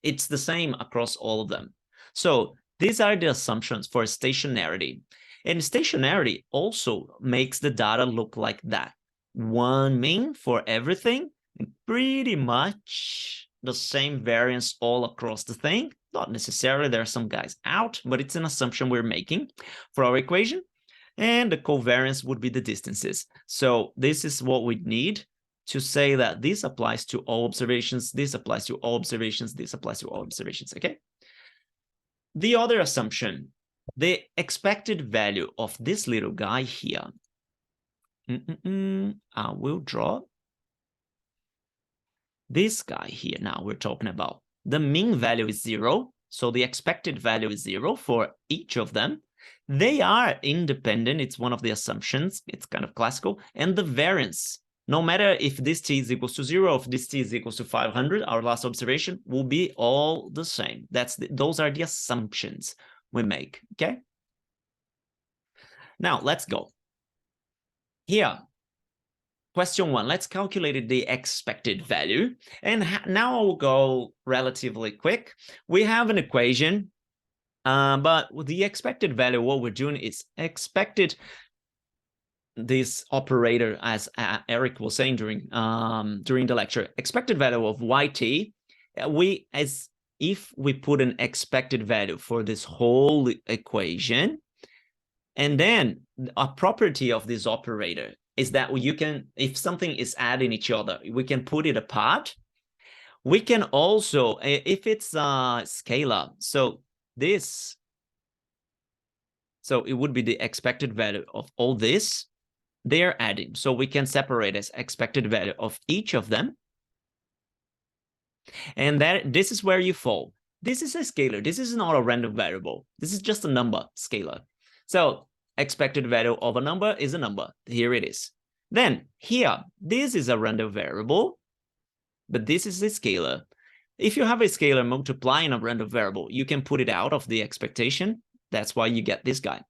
It's the same across all of them. So these are the assumptions for stationarity. And stationarity also makes the data look like that. One mean for everything, and pretty much the same variance all across the thing. Not necessarily, there are some guys out, but it's an assumption we're making for our equation. And the covariance would be the distances. So this is what we need to say that this applies to all observations, this applies to all observations, this applies to all observations, okay? The other assumption, the expected value of this little guy here. I will draw this guy here. Now we're talking about the mean value is 0. So the expected value is 0 for each of them. They are independent. It's one of the assumptions. It's kind of classical. And the variance, no matter if this t is equals to 0, if this t is equals to 500, our last observation will be all the same. Those are the assumptions we make, okay? Now let's go. Here, question 1, let's calculate the expected value. And now I'll go relatively quick. We have an equation, but with the expected value, what we're doing is expected this operator, as Eric was saying during the lecture, expected value of yt, if we put an expected value for this whole equation, and then a property of this operator is that you can, if something is adding each other, we can put it apart. We can also, if it's a scalar, so it would be the expected value of all this they're adding. So we can separate as expected value of each of them. And this is where you fall. This is a scalar. This is not a random variable. This is just a number, scalar. So expected value of a number is a number. Here it is. Then here, this is a random variable, but this is a scalar. If you have a scalar multiplying a random variable, you can put it out of the expectation. That's why you get this guy.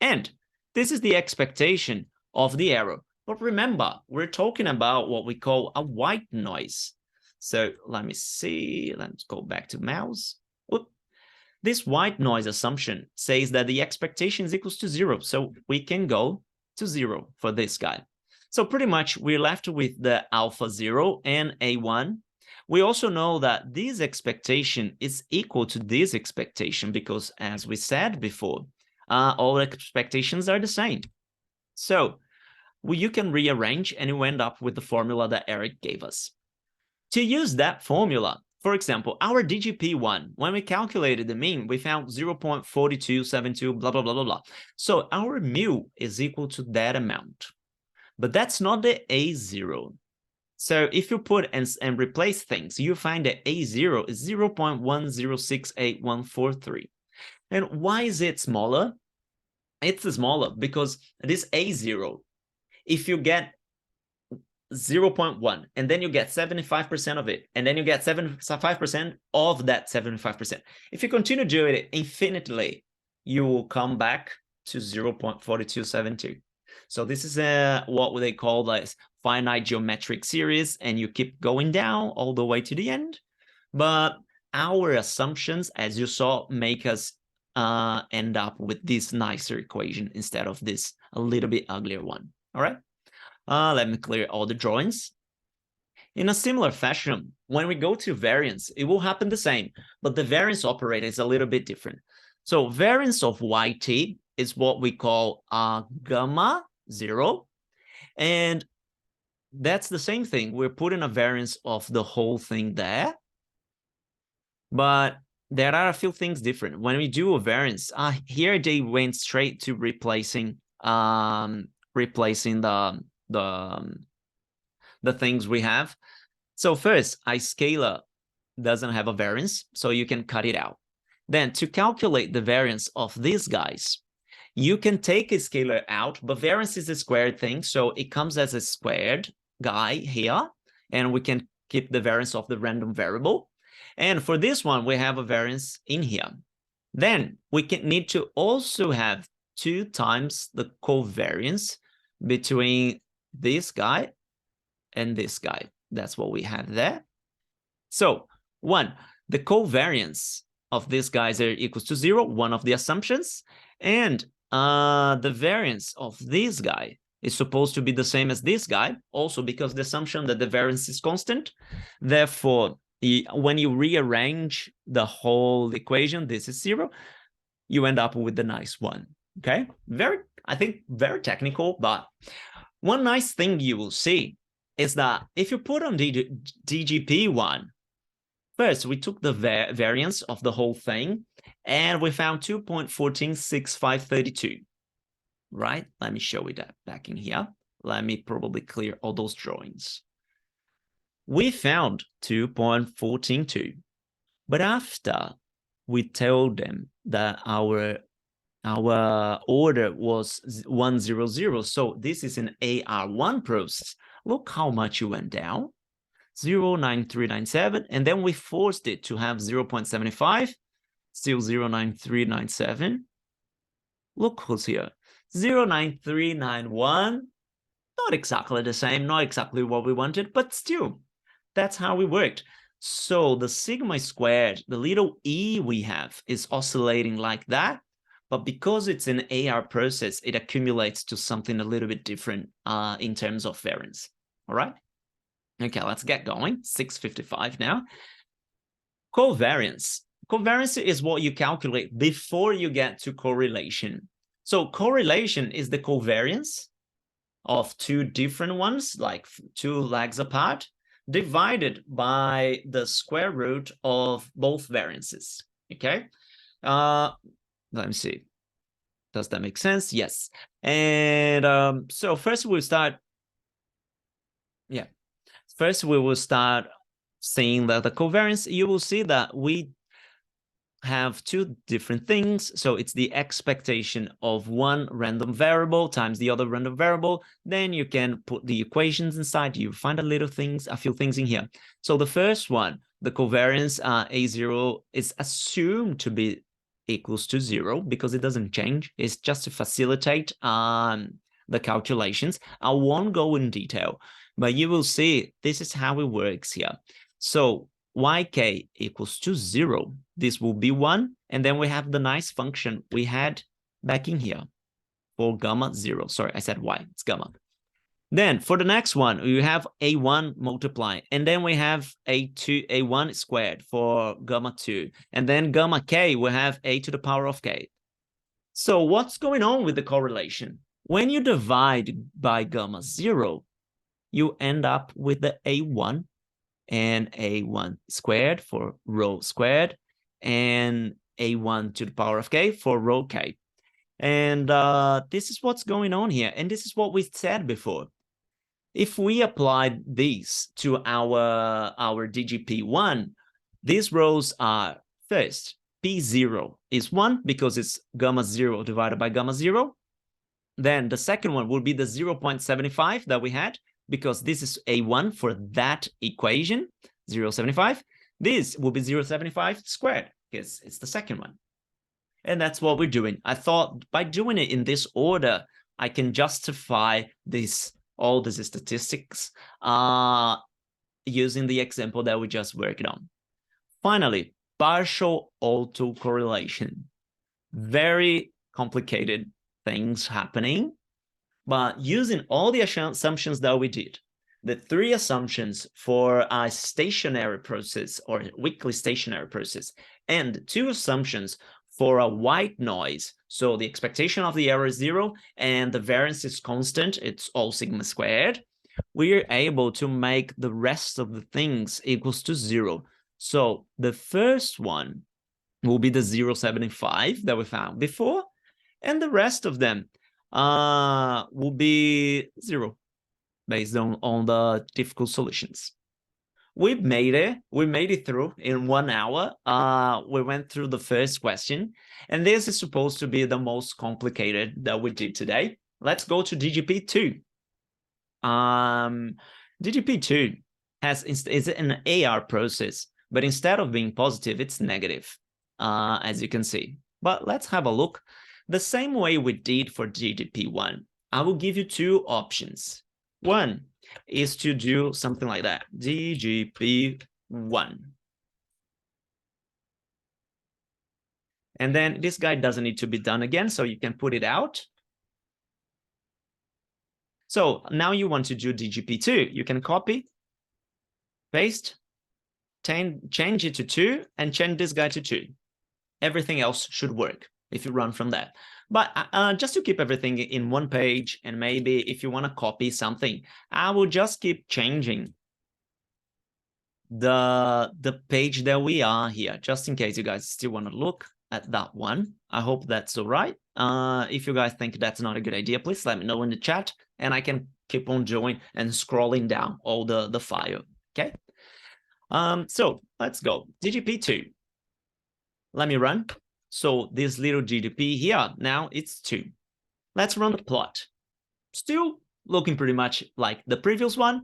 And this is the expectation of the error. But remember, we're talking about what we call a white noise. So let me see. Let's go back to mouse. Whoop. This white noise assumption says that the expectation is equals to 0. So we can go to 0 for this guy. So pretty much we're left with the alpha 0 and A1. We also know that this expectation is equal to this expectation because, as we said before, all expectations are the same. So you can rearrange and you end up with the formula that Eric gave us. To use that formula, for example, our DGP1, when we calculated the mean, we found 0.4272, blah, blah, blah, blah, blah. So our mu is equal to that amount. But that's not the A0. So if you put and replace things, you find that A0 is 0.1068143. And why is it smaller? It's smaller because this A0, if you get 0.1 and then you get 75% of it, and then you get 75% of that 75%. If you continue doing it infinitely, you will come back to 0.4272. So this is what they call this finite geometric series, and you keep going down all the way to the end. But our assumptions, as you saw, make us end up with this nicer equation instead of this a little bit uglier one. All right. Let me clear all the drawings. In a similar fashion, when we go to variance, it will happen the same, but the variance operator is a little bit different. So variance of YT is what we call gamma 0. And that's the same thing. We're putting a variance of the whole thing there. But there are a few things different. When we do a variance, here they went straight to replacing the things we have. So first, a scalar doesn't have a variance, so you can cut it out. Then to calculate the variance of these guys, you can take a scalar out, but variance is a squared thing, so it comes as a squared guy here, and we can keep the variance of the random variable. And for this one, we have a variance in here. Then we need to also have 2 times the covariance between this guy and this guy. That's what we have there. So 1, the covariance of these guys are equals to 0, one of the assumptions, and the variance of this guy is supposed to be the same as this guy, also because the assumption that the variance is constant. Therefore, when you rearrange the whole equation, this is 0, you end up with the nice one. Okay, I think very technical, but one nice thing you will see is that if you put on the DGP1, first we took the variance of the whole thing, and we found 2.146532. Right? Let me show you that back in here. Let me probably clear all those drawings. We found 2.142, but after we told them that our order was 100, so this is an AR1 process. Look how much you went down, 0.9397, and then we forced it to have 0.75, still 0.9397. Look who's here, 0.9391. Not exactly the same, not exactly what we wanted, but still, that's how we worked. So the sigma squared, the little e we have, is oscillating like that. But because it's an AR process, it accumulates to something a little bit different in terms of variance. All right? Okay, let's get going. 6:55 now. Covariance. Covariance is what you calculate before you get to correlation. So correlation is the covariance of 2 different ones, like 2 legs apart, divided by the square root of both variances. Okay? Let me see. Does that make sense? Yes. And so first we'll start. Yeah. First we will start seeing that the covariance. You will see that we have two different things. So it's the expectation of one random variable times the other random variable. Then you can put the equations inside. You find a few things in here. So the first one, the covariance A0 is assumed to be equals to 0 because it doesn't change. It's just to facilitate the calculations. I won't go in detail, but you will see this is how it works here. So yk equals to 0. This will be 1. And then we have the nice function we had back in here for gamma 0. Sorry, I said y. It's gamma. Then for the next one, you have a1 multiply. And then we have a1 squared for gamma 2. And then gamma k, we have a to the power of k. So what's going on with the correlation? When you divide by gamma 0, you end up with the a1 and a1 squared for rho squared, and a1 to the power of k for rho k. And this is what's going on here. And this is what we said before. If we applied these to our DGP1, these rows are first, P0 is 1 because it's gamma 0 divided by gamma 0. Then the second one will be the 0.75 that we had, because this is a1 for that equation, 0.75. This will be 0.75 squared, because it's the second one. And that's what we're doing. I thought by doing it in this order, I can justify all these statistics using the example that we just worked on. Finally, partial autocorrelation. Very complicated things happening. But using all the assumptions that we did, the 3 assumptions for a stationary process or weakly stationary process, and 2 assumptions for a white noise. So the expectation of the error is 0 and the variance is constant. It's all sigma squared. We are able to make the rest of the things equals to 0. So the first one will be the 0.75 that we found before, and the rest of them will be 0 based on the difficult solutions. We made it through in 1 hour. We went through the first question, and this is supposed to be the most complicated that we did today. Let's go to DGP2. DGP2 is an AR process, but instead of being positive, it's negative, as you can see. But let's have a look. The same way we did for DGP1, I will give you 2 options. One is to do something like that, DGP1. And then this guy doesn't need to be done again, so you can put it out. So now you want to do DGP2, you can copy, paste, change it to 2, and change this guy to 2. Everything else should work if you run from that. But just to keep everything in one page, and maybe if you want to copy something, I will just keep changing the page that we are here, just in case you guys still want to look at that one. I hope that's all right. If you guys think that's not a good idea, please let me know in the chat, and I can keep on doing and scrolling down all the file, okay? So let's go, DGP2. Let me run. So this little GDP here, now it's 2. Let's run the plot. Still looking pretty much like the previous one.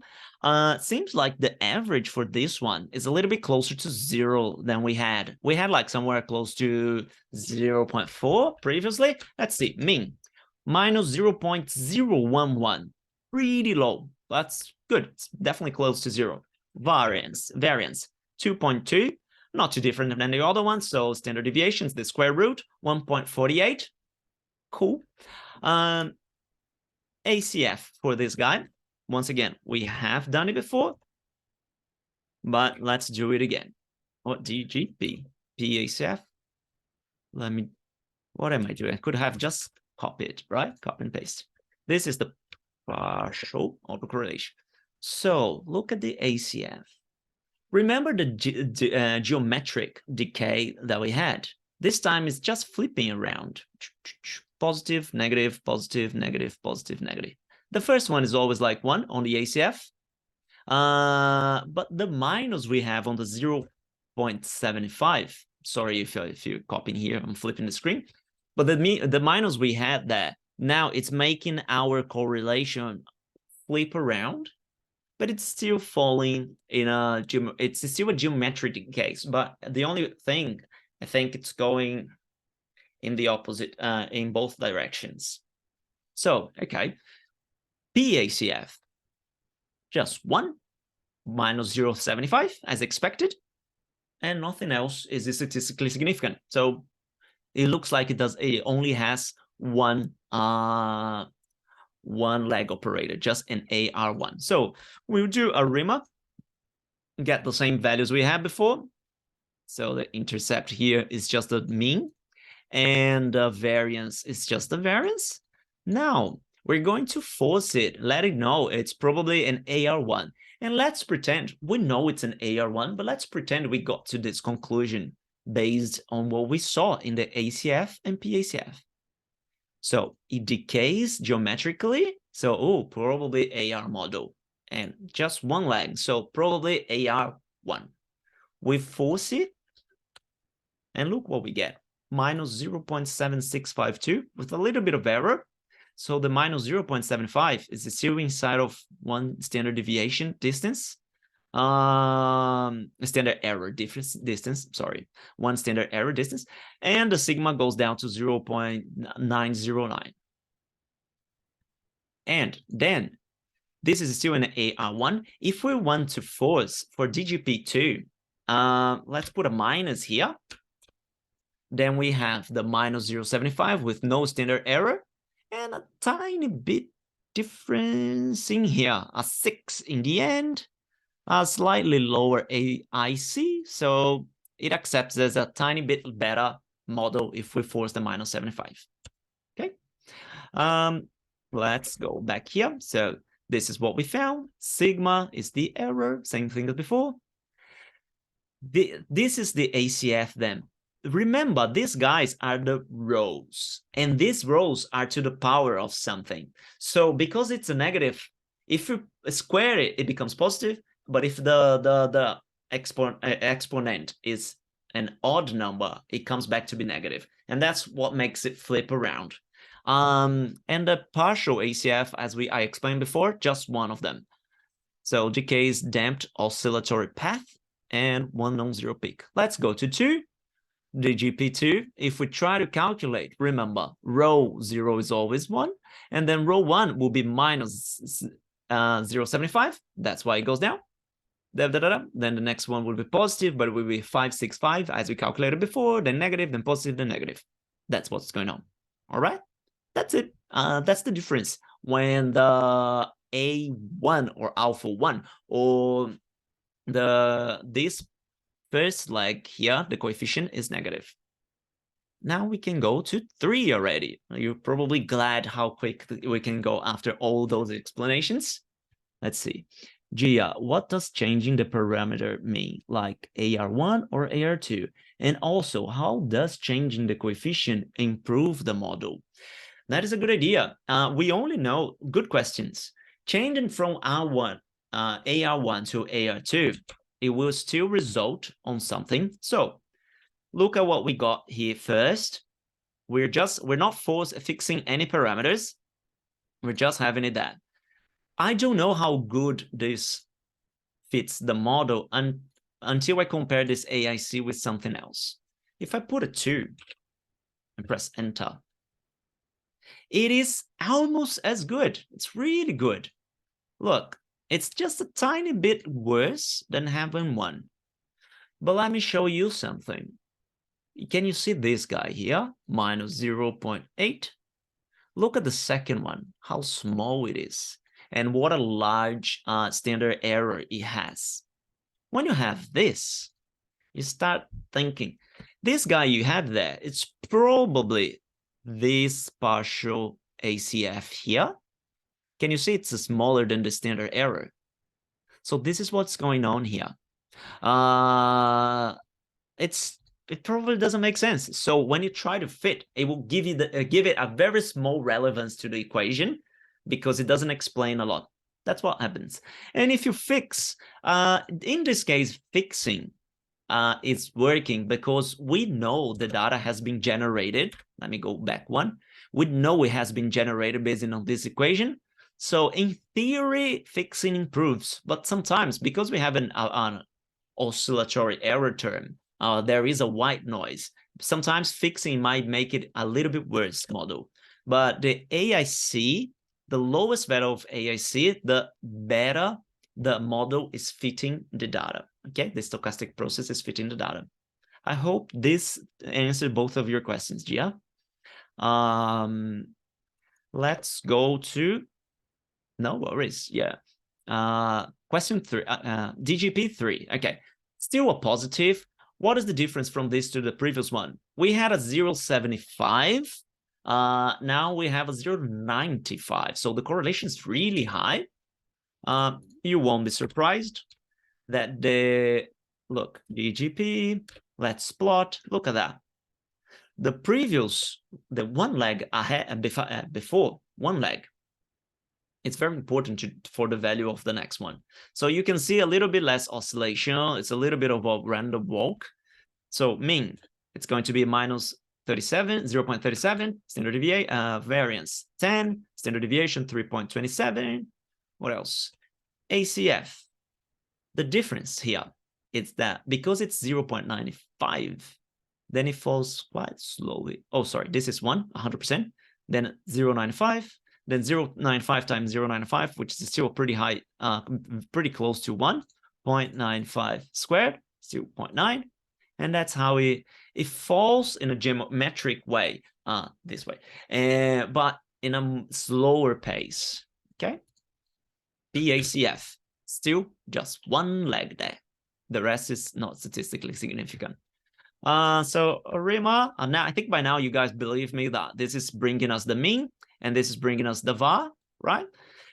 Seems like the average for this one is a little bit closer to 0 than we had. We had like somewhere close to 0.4 previously. Let's see, mean, minus 0.011. Pretty low. That's good. It's definitely close to 0. Variance, 2.2. Not too different than the other one. So standard deviations, the square root, 1.48. Cool. ACF for this guy. Once again, we have done it before, but let's do it again. What DGP, PACF. What am I doing? I could have just copied, right? Copy and paste. This is the partial autocorrelation. So look at the ACF. Remember the geometric decay that we had? This time it's just flipping around. positive, negative, positive, negative, positive, negative. The first one is always like 1 on the ACF. But the minus we have on the 0.75, sorry if you're copying here, I'm flipping the screen. But the minus we had there, now it's making our correlation flip around, but it's still falling in it's still a geometric case. But the only thing, I think it's going in the opposite, in both directions. So, okay, PACF, just 1, minus 0.75 as expected, and nothing else is statistically significant. So it looks like it only has one leg operator, just an AR1. So we'll do a RIMA, get the same values we had before. So the intercept here is just the mean, and the variance is just the variance. Now we're going to force it, let it know it's probably an AR1. And let's pretend we know it's an AR1, but let's pretend we got to this conclusion based on what we saw in the ACF and PACF. So it decays geometrically. So, probably AR model. And just one leg. So probably AR1. We force it. And look what we get. Minus 0.7652 with a little bit of error. So the minus 0.75 is still inside of one standard deviation distance. Standard error distance, sorry, one standard error distance. And the sigma goes down to 0.909. And then this is still an AR1. If we want to force for DGP2, let's put a minus here. Then we have the minus 0.75 with no standard error. And a tiny bit difference in here, a 6 in the end, a slightly lower AIC, so it accepts as a tiny bit better model if we force the minus 75. Okay, let's go back here. So this is what we found. Sigma is the error, same thing as before. This is the ACF then. Remember, these guys are the rows, and these rows are to the power of something. So because it's a negative, if you square it, it becomes positive. But if the exponent is an odd number, it comes back to be negative. And that's what makes it flip around. And the partial ACF, as I explained before, just one of them. So decays damped oscillatory path and one non-zero peak. Let's go to 2. The GP2, if we try to calculate, remember, row 0 is always 1, and then row 1 will be minus 0.75. That's why it goes down. Then the next one will be positive, but it will be 565 as we calculated before, then negative, then positive, then negative. That's what's going on. All right, that's it. That's the difference when the A1 or alpha 1 or this first leg here, the coefficient is negative. Now we can go to 3 already. You're probably glad how quick we can go after all those explanations. Let's see. Gia, what does changing the parameter mean, like AR1 or AR2? And also, how does changing the coefficient improve the model? That is a good idea. We only know good questions. Changing from AR1 to AR2, it will still result on something. So look at what we got here first. We're not fixing any parameters. We're just having it that. I don't know how good this fits the model until I compare this AIC with something else. If I put a 2 and press enter, it is almost as good. It's really good. Look, it's just a tiny bit worse than having 1. But let me show you something. Can you see this guy here? Minus 0.8. Look at the second one, how small it is. And what a large standard error it has. When you have this, you start thinking, this guy you have there, it's probably this partial ACF here. Can you see it's smaller than the standard error? So this is what's going on here. It's it probably doesn't make sense. So when you try to fit, it will give you give it a very small relevance to the equation because it doesn't explain a lot. That's what happens. And if you fix, in this case, fixing is working because we know the data has been generated. Let me go back one. We know it has been generated based on this equation. So in theory, fixing improves, but sometimes because we have an oscillatory error term, there is a white noise. Sometimes fixing might make it a little bit worse model. But the AIC, the lowest value of AIC, the better the model is fitting the data. Okay, the stochastic process is fitting the data. I hope this answered both of your questions, Gia. Let's go to, no worries, yeah. Question 3, DGP 3, okay. Still a positive. What is the difference from this to the previous one? We had a 0.75. Now we have a 0.95. So the correlation is really high. You won't be surprised that look, DGP, let's plot, look at that. The previous, the one leg ahead, before one leg, it's very important for the value of the next one. So you can see a little bit less oscillation. It's a little bit of a random walk. So mean, it's going to be minus 37, 0.37, standard deviation, variance 10, standard deviation 3.27. What else? ACF. The difference here is that because it's 0.95, then it falls quite slowly. Oh, sorry, this is 100%, then 0.95, then 0.95 times 0.95, which is still pretty high, pretty close to 1.95 squared, still 0.9. And that's how it falls in a geometric way, this way, but in a slower pace, okay? PACF, still just one leg there. The rest is not statistically significant. So RIMA, now I think by now you guys believe me that this is bringing us the mean and this is bringing us the VAR, right?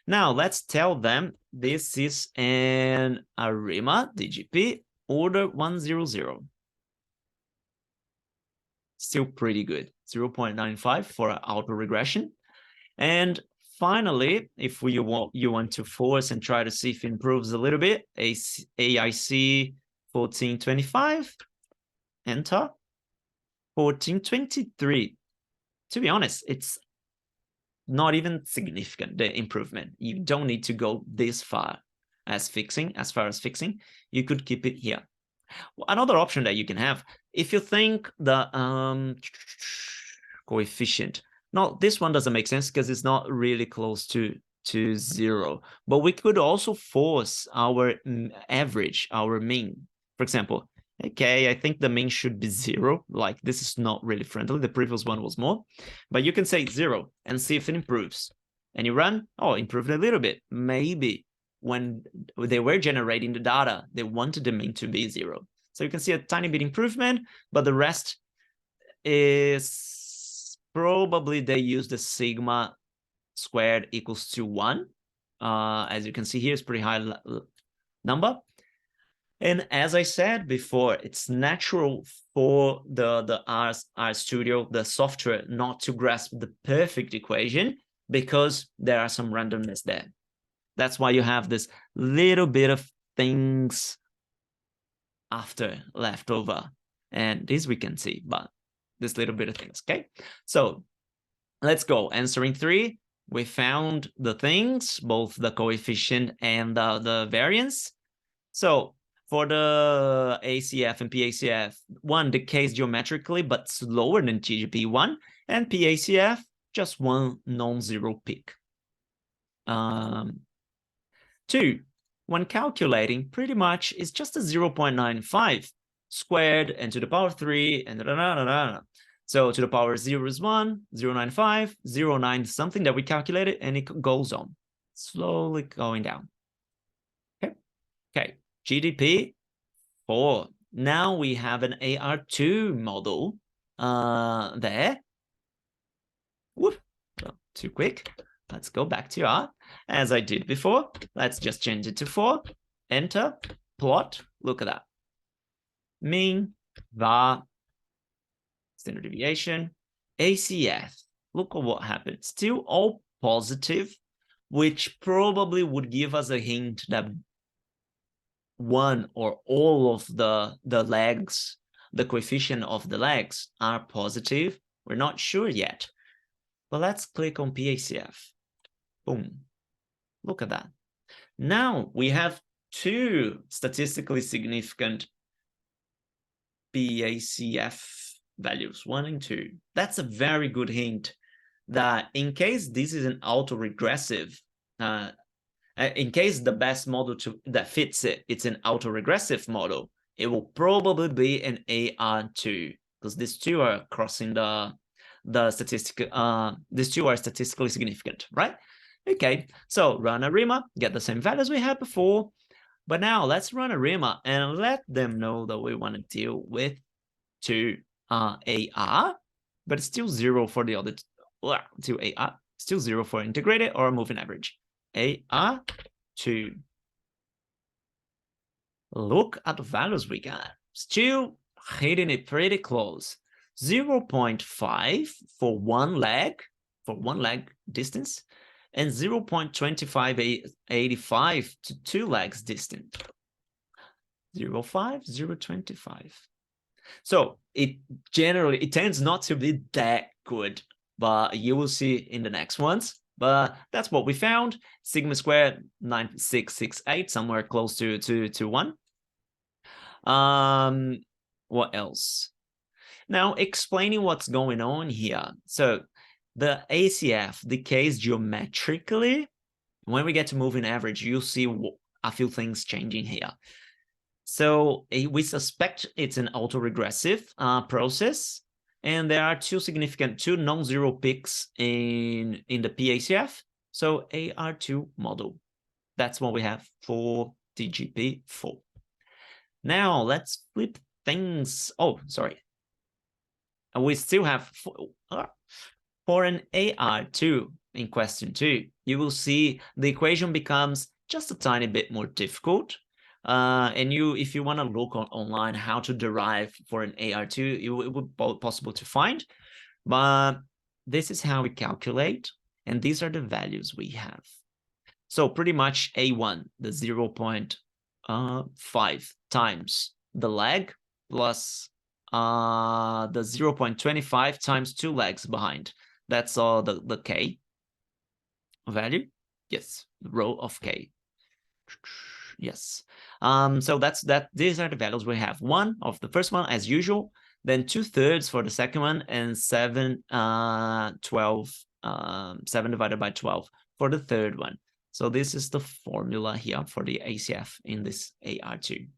Now let's tell them this is an ARIMA DGP order 100. Still pretty good, 0.95 for auto regression. And finally, if you want to force and try to see if it improves a little bit, AIC 1425, enter, 1423. To be honest, it's not even significant, the improvement. You don't need to go this far as far as fixing. You could keep it here. Another option that you can have, if you think the coefficient, no, this one doesn't make sense because it's not really close to 0, but we could also force our average, our mean. For example, okay, I think the mean should be 0. Like, this is not really friendly. The previous one was more, but you can say 0 and see if it improves. And you run, oh, improved a little bit. Maybe when they were generating the data, they wanted the mean to be 0. So you can see a tiny bit improvement, but the rest is probably they use the sigma squared equals to 1. As you can see here, it's pretty high number. And as I said before, it's natural for the RStudio, the software, not to grasp the perfect equation because there are some randomness there. That's why you have this little bit of things after left over. And this we can see, but this little bit of things, okay? So let's go. Answering 3, we found the things, both the coefficient and the variance. So for the ACF and PACF, one decays geometrically, but slower than TGP1, and PACF, just one non-zero peak. 2, when calculating, pretty much it's just a 0.95 squared and to the power 3 and So to the power 0 is 1, 0.95, 0.9 something that we calculated, and it goes on, slowly going down. Okay, GDP 4. Now we have an AR2 model there. Whoop, well, too quick. Let's go back to R. As I did before, let's just change it to 4. Enter, plot, look at that. Mean, VAR, standard deviation, ACF. Look at what happened. Still all positive, which probably would give us a hint that one or all of the legs, the coefficient of the legs are positive. We're not sure yet. But let's click on PACF. Boom. Look at that. Now we have two statistically significant PACF values, 1 and 2. That's a very good hint that in case this is an autoregressive, in case the best model that fits it, it's an autoregressive model, it will probably be an AR2 because these two are crossing the statistic. These two are statistically significant, right? Okay, so run a RIMA, get the same values we had before. But now let's run a RIMA and let them know that we want to deal with 2 AR, but it's still 0 for the other 2 AR, still 0 for integrated or moving average. AR2. Look at the values we got. Still hitting it pretty close. 0.5 for one leg distance, and 0.2585 to 2 legs distance. 0.5, 0.25. So it tends not to be that good, but you will see in the next ones. But that's what we found. Sigma squared 9668, somewhere close to 1. What else? Now explaining what's going on here. So the ACF decays geometrically. When we get to moving average, you'll see a few things changing here. So we suspect it's an autoregressive process, and there are two non-zero peaks in the PACF. So AR2 model. That's what we have for DGP4. Now let's flip things. Oh, sorry. We still have for an AR2 in question 2. You will see the equation becomes just a tiny bit more difficult. And if you want to look online how to derive for an AR2, it would be possible to find. But this is how we calculate, and these are the values we have. So pretty much A1, the 0.5 times the leg plus the 0.25 times 2 legs behind. That's all the K value. Yes, the row of K. Yes. So these are the values we have. 1 of the first one as usual, then 2/3 for the second one, and 7 divided by 12 for the third one. So this is the formula here for the ACF in this AR2.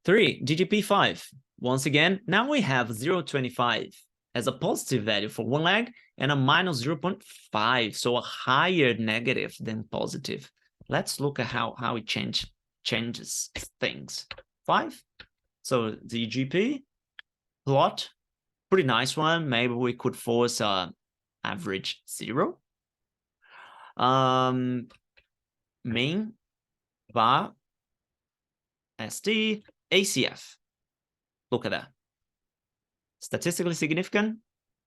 3, DGP5. Once again, now we have 0.25 as a positive value for one leg and a minus 0.5, so a higher negative than positive. Let's look at how it changes things. 5. So DGP plot, pretty nice one. Maybe we could force average 0. Mean, var, ST, ACF. Look at that. Statistically significant,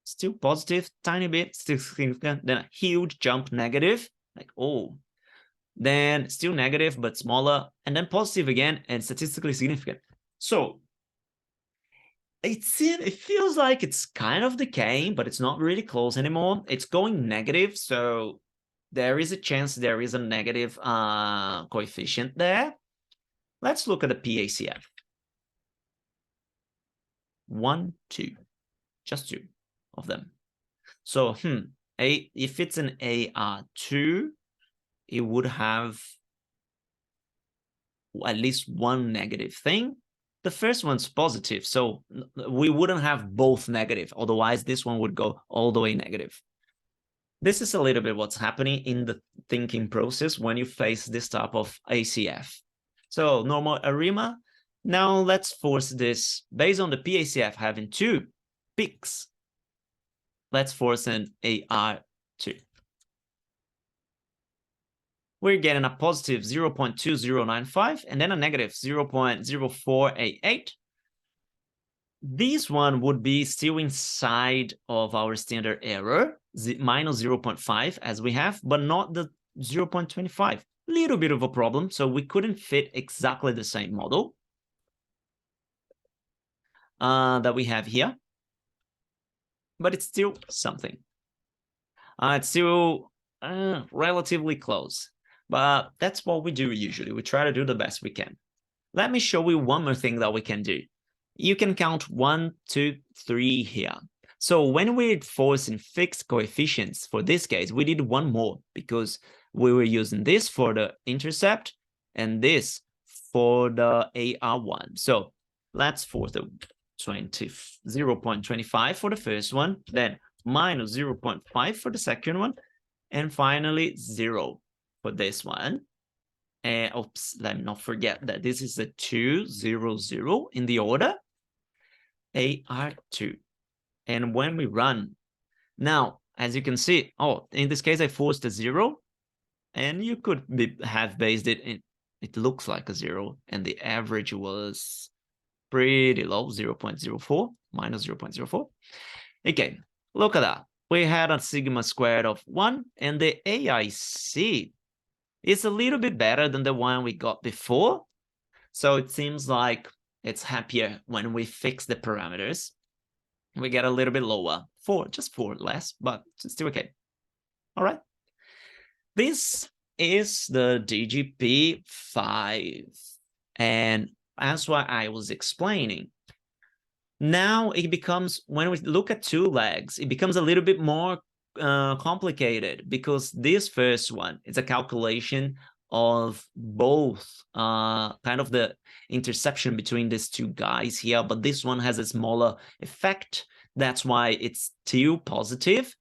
still positive, tiny bit, still significant, then a huge jump negative, like, oh. Then still negative, but smaller, and then positive again, and statistically significant. So it feels like it's kind of decaying, but it's not really close anymore. It's going negative, so there is a chance there is a negative coefficient there. Let's look at the PACF. 1, 2, just 2 of them. So if it's an AR2, it would have at least one negative thing. The first one's positive, so we wouldn't have both negative. Otherwise, this one would go all the way negative. This is a little bit what's happening in the thinking process when you face this type of ACF. So normal ARIMA. Now let's force this based on the PACF having 2 peaks. Let's force an AR2. We're getting a positive 0.2095 and then a negative 0.0488. this one would be still inside of our standard error, minus 0.5 as we have, but not the 0.25. Little bit of a problem, so we couldn't fit exactly the same model that we have here, but it's still something. It's still relatively close, but that's what we do usually. We try to do the best we can. Let me show you one more thing that we can do. You can count 1, 2, 3 here. So when we're forcing fixed coefficients, for this case, we did one more because we were using this for the intercept and this for the AR1. So let's force the 0.25 for the first one, then minus 0.5 for the second one, and finally 0 for this one. Oops, let me not forget that this is a 2, 0, 0 in the order AR2. And when we run, now, as you can see, in this case, I forced a 0, and you could have based it in, it looks like a 0, and the average was pretty low, 0.04, minus 0.04. Okay, look at that. We had a sigma squared of 1, and the AIC is a little bit better than the one we got before. So it seems like it's happier when we fix the parameters. We get a little bit lower, just 4 less, but it's still okay. All right. This is the DGP5. And as what I was explaining, now it becomes, when we look at 2 legs, it becomes a little bit more complicated because this first one is a calculation of both kind of the interception between these 2 guys here, but this one has a smaller effect. That's why it's still positive,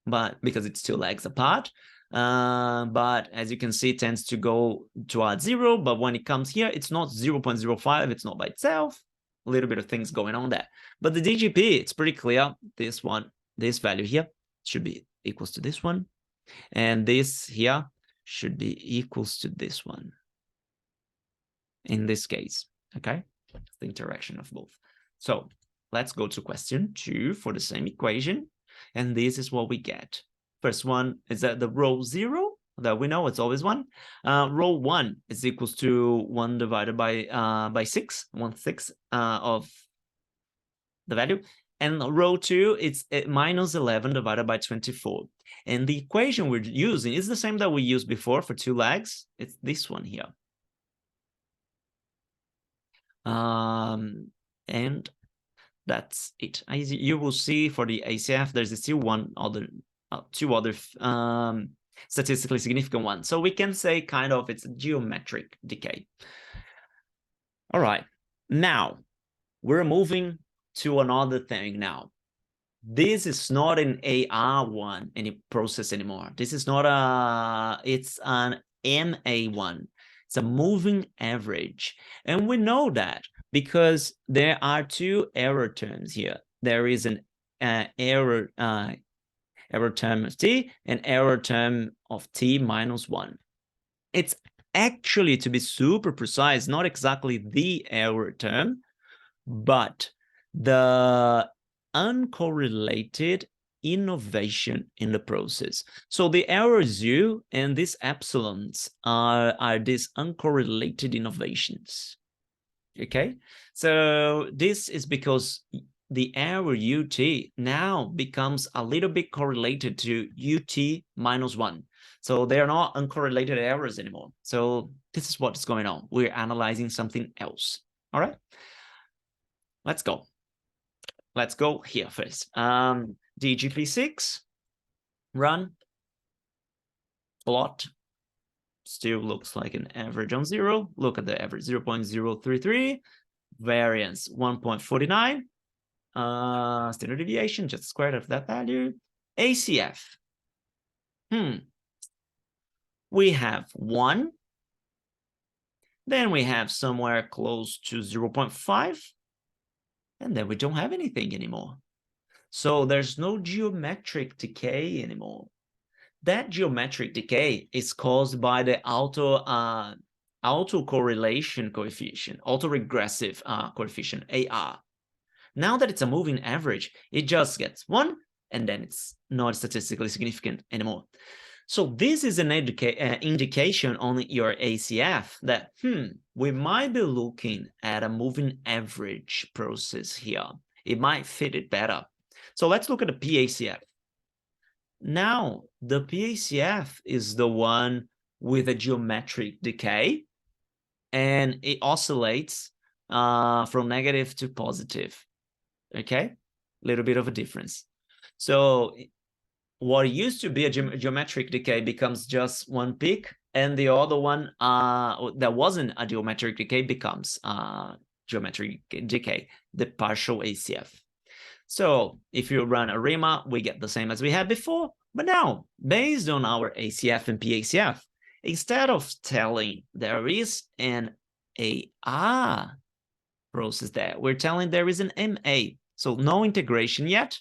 but because it's 2 legs apart. But as you can see, it tends to go to add 0, but when it comes here, it's not 0.05, it's not by itself. A little bit of things going on there. But the DGP, it's pretty clear. This one, this value here should be equals to this one. And this here should be equals to this one. In this case, okay? It's the interaction of both. So let's go to question 2 for the same equation. And this is what we get. First one is that the row 0, that we know it's always 1. Row 1 is equals to 1 divided by 6, 1/6 of the value. And row 2, it's minus 11 divided by 24. And the equation we're using is the same that we used before for 2 legs. It's this one here. And that's it. As you will see for the ACF, there's still two other statistically significant ones. So we can say kind of it's a geometric decay. All right. Now, we're moving to another thing now. This is not an AR1 any process anymore. This is not it's an MA1. It's a moving average. And we know that because there are 2 error terms here. There is an error term of t and error term of t minus 1. It's actually, to be super precise, not exactly the error term, but the uncorrelated innovation in the process. So the errors u and these epsilons are these uncorrelated innovations. Okay, so this is because the error ut now becomes a little bit correlated to ut minus 1. So they're not uncorrelated errors anymore. So this is what's going on. We're analyzing something else. All right, let's go. Let's go here first. DGP6, run, plot, still looks like an average on 0. Look at the average, 0.033, variance 1.49, standard deviation, just squared of that value. ACF, we have 1, then we have somewhere close to 0.5, and then we don't have anything anymore. So there's no geometric decay anymore. That geometric decay is caused by the autocorrelation coefficient, autoregressive coefficient, AR. Now that it's a moving average, it just gets 1, and then it's not statistically significant anymore. So this is an indication on your ACF that, we might be looking at a moving average process here. It might fit it better. So let's look at the PACF. Now, the PACF is the one with a geometric decay, and it oscillates from negative to positive. Okay, a little bit of a difference. So what used to be a geometric decay becomes just one peak, and the other one that wasn't a geometric decay becomes geometric decay, the partial ACF. So if you run a RIMA, we get the same as we had before, but now based on our ACF and PACF, instead of telling there is an AR process there, we're telling there is an MA. So no integration yet,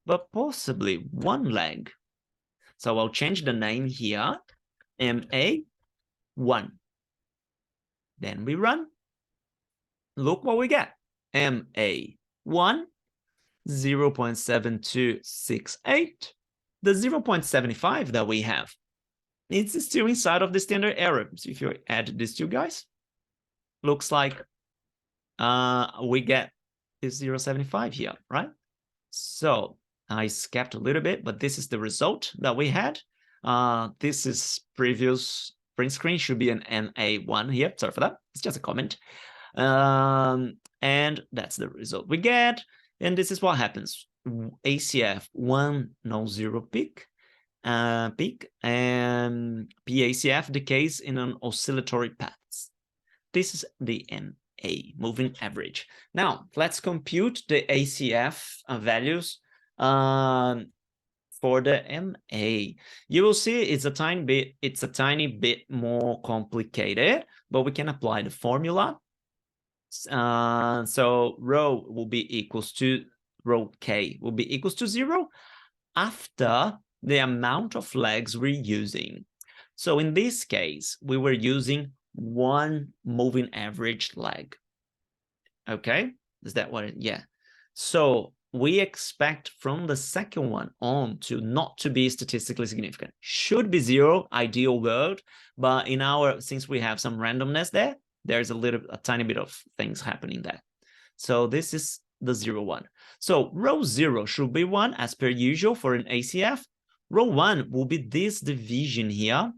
but possibly one leg. So I'll change the name here, MA1. Then we run. Look what we get. MA1, 0.7268. The 0.75 that we have, it's still inside of the standard error. So if you add these two guys, looks like we get this 0.75 here, right? So I skipped a little bit, but this is the result that we had. This is previous print screen, should be an MA1 here. Sorry for that. It's just a comment. And that's the result we get. And this is what happens. ACF 1 non-zero peak, and PACF decays in an oscillatory path. This is the MA, moving average. Now, let's compute the ACF values for the MA. You will see it's a tiny bit more complicated, but we can apply the formula. So rho will be equals to rho K will be equals to 0 after the amount of legs we're using. So in this case, we were using one moving average leg. Okay, is that what yeah. So we expect from the second one on to not to be statistically significant. Should be 0, ideal world, but in our, since we have some randomness there, there's a tiny bit of things happening there. So this is the 0, 1. So row 0 should be 1 as per usual for an ACF. Row 1 will be this division here,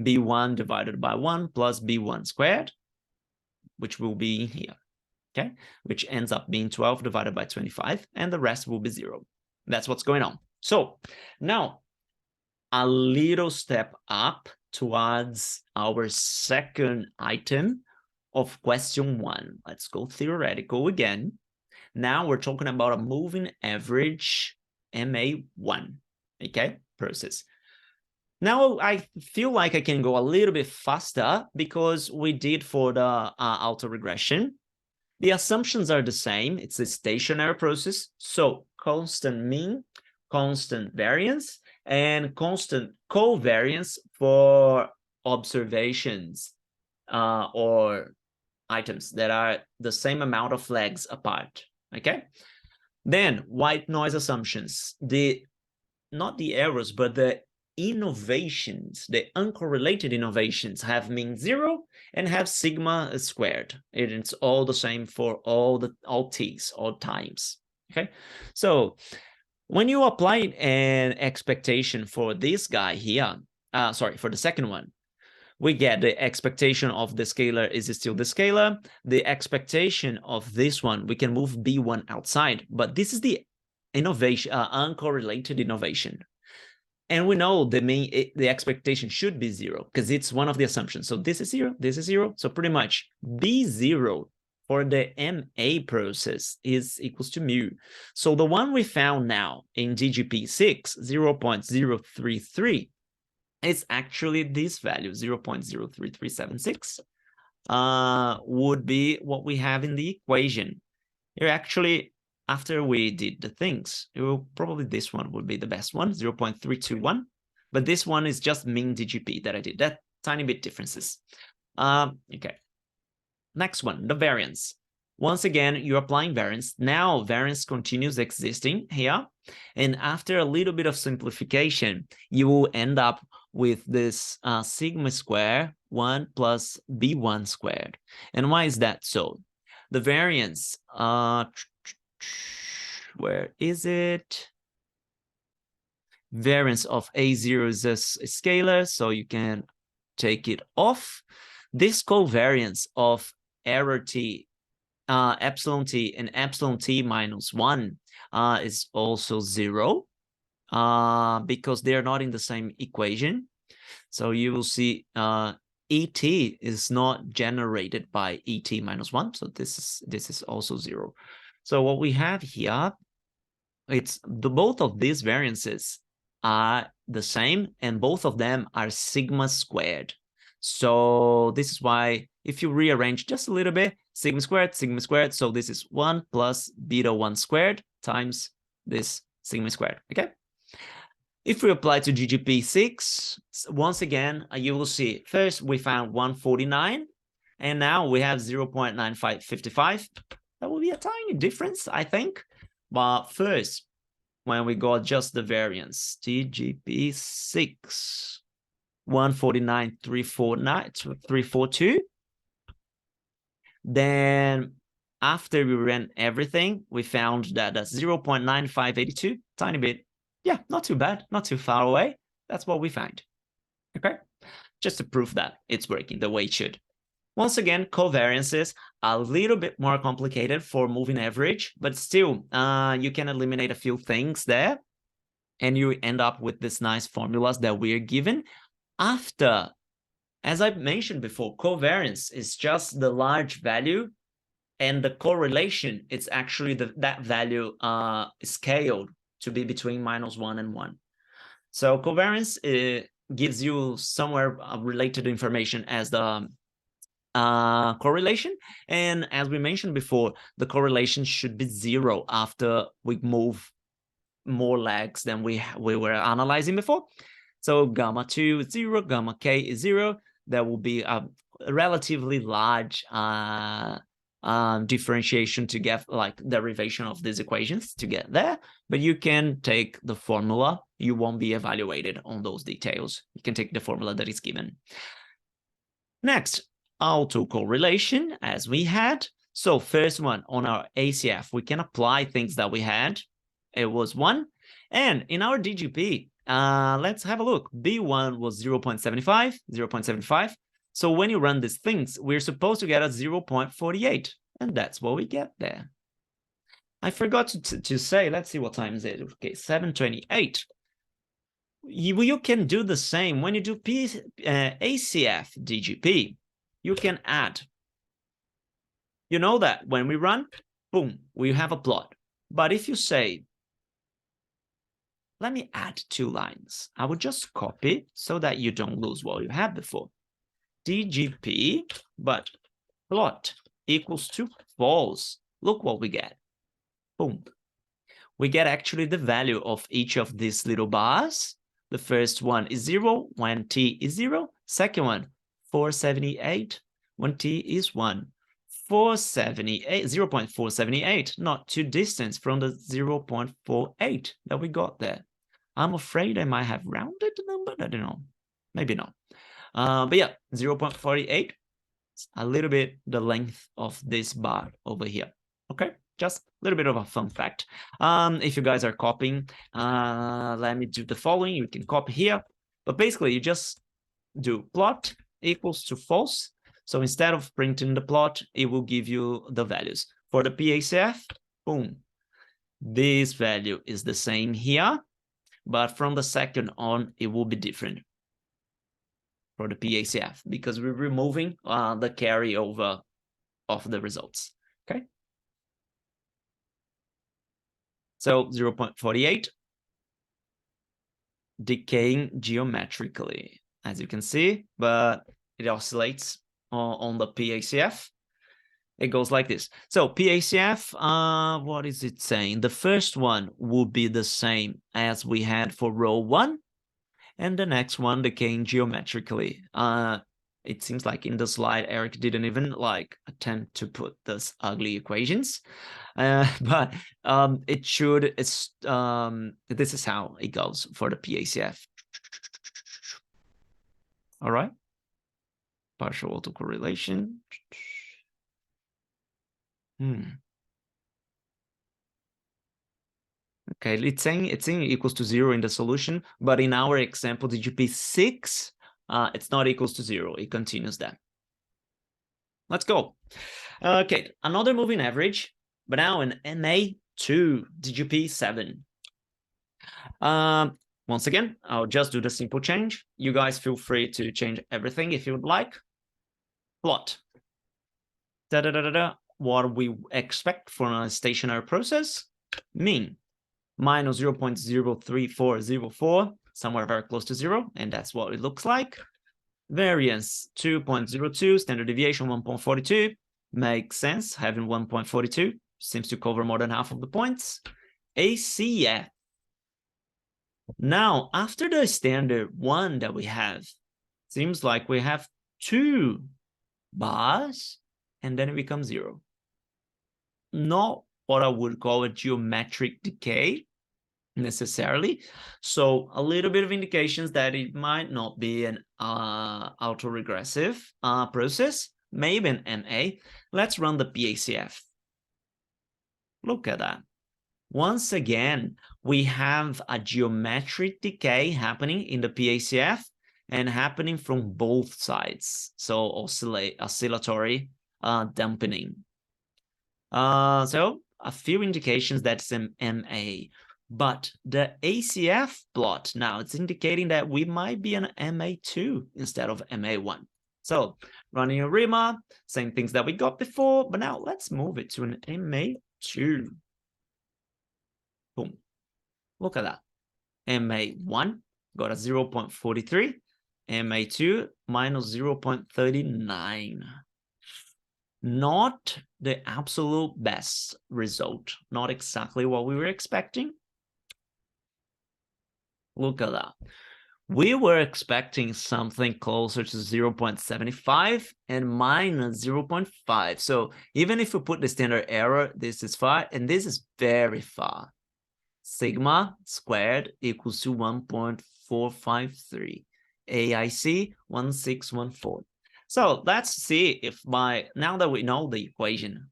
B1 divided by 1 plus B1 squared, which will be here, okay? Which ends up being 12 divided by 25, and the rest will be 0. That's what's going on. So now a little step up towards our second item of question 1. Let's go theoretical again. Now we're talking about a moving average MA1, okay, process. Now I feel like I can go a little bit faster because we did for the autoregression. The assumptions are the same. It's a stationary process. So constant mean, constant variance, and constant covariance for observations or items that are the same amount of legs apart. Okay. Then white noise assumptions, not the errors, but the innovations, the uncorrelated innovations have mean 0 and have sigma squared. It's all the same for all t's, all times. Okay. So when you apply an expectation for this guy here, for the second one, we get the expectation of the scalar is still the scalar. The expectation of this one, we can move B1 outside, but this is the innovation, uncorrelated innovation. And we know the expectation should be 0 because it's one of the assumptions. So this is 0, this is 0. So pretty much B0 for the MA process is equals to mu. So the one we found now in DGP6, 0.033, it's actually this value, 0.03376, would be what we have in the equation. Here actually, after we did the things, probably this one would be the best one, 0.321. But this one is just mean DGP that I did, that tiny bit differences. Okay. Next one, the variance. Once again, you're applying variance. Now variance continues existing here. And after a little bit of simplification, you will end up with this sigma square 1 plus b1 squared. And why is that so? The variance, where is it? Variance of A0 is a scalar, so you can take it off. This covariance of error t, epsilon t and epsilon t minus 1 is also 0 because they are not in the same equation. So you will see ET is not generated by ET minus 1. So this is also 0. So what we have here, it's both of these variances are the same, and both of them are sigma squared. So this is why if you rearrange just a little bit, sigma squared, so this is 1 plus beta 1 squared times this sigma squared, okay? If we apply to GGP6, once again, you will see, first we found 149, and now we have 0.9555. That will be a tiny difference, I think. But first, when we got just the variance, GGP6, 149,342. Then after we ran everything, we found that that's 0.9582, tiny bit. Yeah, not too bad, not too far away. That's what we find. Okay, just to prove that it's working the way it should. Once again, covariances are a little bit more complicated for moving average, but still, you can eliminate a few things there, and you end up with this nice formulas that we're given. After, as I mentioned before, covariance is just the large value, and the correlation, it's actually that value scaled to be between -1 and 1. So covariance gives you somewhere related information as the correlation, and as we mentioned before, the correlation should be 0 after we move more legs than we were analyzing before. So gamma 2 is 0, gamma k is 0. There will be a relatively large differentiation to get, like, derivation of these equations to get there, but you can take the formula. You won't be evaluated on those details. You can take the formula that is given. Next, autocorrelation, as we had. So first one, on our ACF, we can apply things that we had. It was 1, and in our DGP, let's have a look. B1 was 0.75. So when you run these things, we're supposed to get a 0.48, and that's what we get there. I forgot to say, let's see what time is it. Okay, 7:28. You can do the same when you do ACF DGP. You can add. You know that when we run, boom, we have a plot. But if you say, let me add 2 lines, I would just copy so that you don't lose what you had before. DGP, but plot equals to false. Look what we get. Boom. We get actually the value of each of these little bars. The first one is 0 when t is 0. Second one, 478 when t is 1. 478, 0.478, not too distant from the 0.48 that we got there. I'm afraid I might have rounded the number. I don't know. Maybe not. But yeah, 0.48, a little bit the length of this bar over here. Okay, just a little bit of a fun fact. If you guys are copying, let me do the following. You can copy here, but basically you just do plot equals to false. So instead of printing the plot, it will give you the values. For the PACF, boom, this value is the same here, but from the second on, it will be different for the PACF because we're removing the carryover of the results, okay? So 0.48, decaying geometrically, as you can see, but it oscillates on the PACF. It goes like this. So PACF, what is it saying? The first one will be the same as we had for row 1, and the next one decaying geometrically. It seems like in the slide, Eric didn't even like attempt to put those ugly equations. But it should, this is how it goes for the PACF. All right. Partial autocorrelation. Okay, it's saying equals to 0 in the solution, but in our example, DGP 6, it's not equals to 0. It continues that. Let's go. Okay, another moving average, but now an MA2 DGP 7. Once again, I'll just do the simple change. You guys feel free to change everything if you would like. Plot. What we expect from a stationary process. Mean. Minus 0.03404, somewhere very close to 0, and that's what it looks like. Variance 2.02, standard deviation 1.42, makes sense, having 1.42 seems to cover more than half of the points. ACF. Now, after the standard 1 that we have, seems like we have 2 bars, and then it becomes 0. Not what I would call a geometric decay necessarily. So a little bit of indications that it might not be an autoregressive process, maybe an MA. Let's run the PACF. Look at that. Once again, we have a geometric decay happening in the PACF and happening from both sides. So oscillatory dampening. So a few indications that's an MA, but the ACF plot now, it's indicating that we might be an MA2 instead of MA1. So running a RIMA, same things that we got before, but now let's move it to an MA2. Boom. Look at that. MA1 got a 0.43, MA2 minus 0.39. Not the absolute best result, not exactly what we were expecting. Look at that. We were expecting something closer to 0.75 and minus 0.5. So even if we put the standard error, this is far, and this is very far. Sigma squared equals to 1.453. AIC 1614. So let's see if now that we know the equation,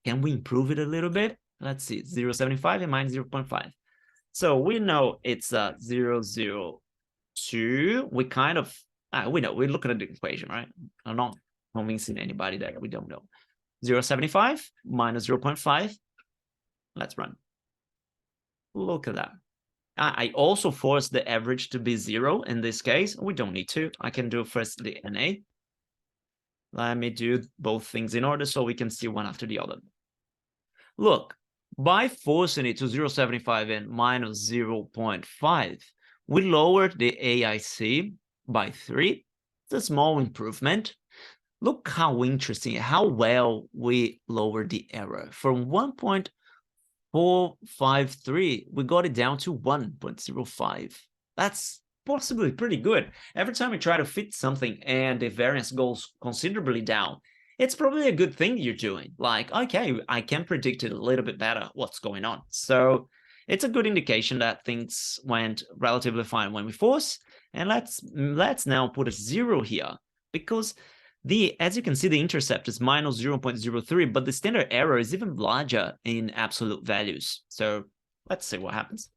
can we improve it a little bit? Let's see, 0.75 and minus 0.5. So we know it's 0.02. We kind of, we know, we're looking at the equation, right? I'm not convincing anybody that we don't know. 0.75 minus 0.5. Let's run. Look at that. I also force the average to be 0 in this case. We don't need to. I can do first the NA. Let me do both things in order so we can see one after the other. Look, by forcing it to 0.75 and minus 0.5, we lowered the AIC by 3. It's a small improvement. Look how interesting, how well we lowered the error. From 1.453, we got it down to 1.05. That's possibly pretty good. Every time you try to fit something and the variance goes considerably down, it's probably a good thing you're doing. Like, okay, I can predict it a little bit better what's going on. So it's a good indication that things went relatively fine when we force. And let's now put a 0 here, because as you can see, the intercept is minus 0.03, but the standard error is even larger in absolute values. So let's see what happens.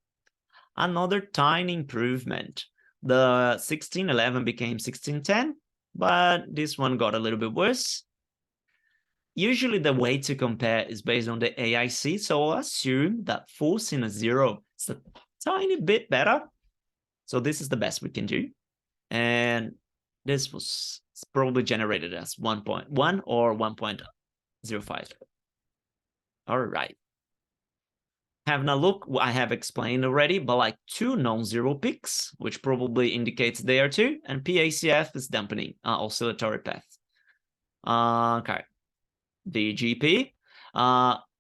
Another tiny improvement. The 1611 became 1610, but this one got a little bit worse. Usually the way to compare is based on the AIC, so I'll assume that forcing a 0 is a tiny bit better. So this is the best we can do. And this was probably generated as 1.1 or 1.05. All right. Having a look, I have explained already, but like 2 non-zero peaks, which probably indicates they are 2, and PACF is dampening, oscillatory path. Okay. The GP.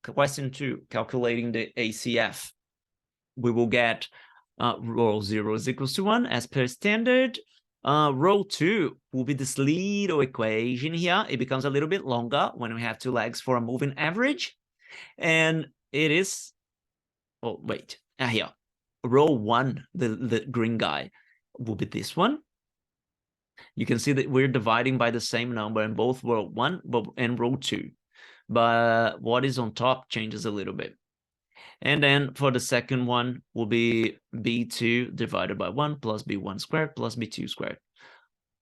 Question 2, calculating the ACF. We will get rho 0 is equals to 1 as per standard. Row 2 will be this little equation here. It becomes a little bit longer when we have two legs for a moving average. And it is, oh, wait, here. Row 1, the green guy, will be this one. You can see that we're dividing by the same number in both row 1 and row 2. But what is on top changes a little bit. And then for the second one will be b2 divided by 1 plus b1 squared plus b2 squared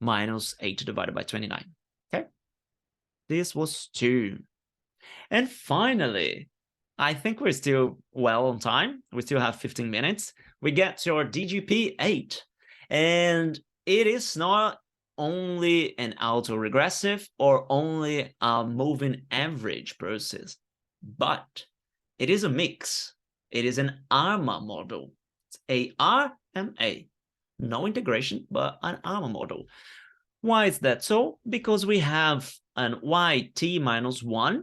minus 8 divided by 29. Okay, this was 2. And finally, I think we're still well on time. We still have 15 minutes. We get to our DGP 8. And it is not only an autoregressive or only a moving average process, but it is a mix. It is an ARMA model. It's ARMA. No integration, but an ARMA model. Why is that so? Because we have an YT minus 1,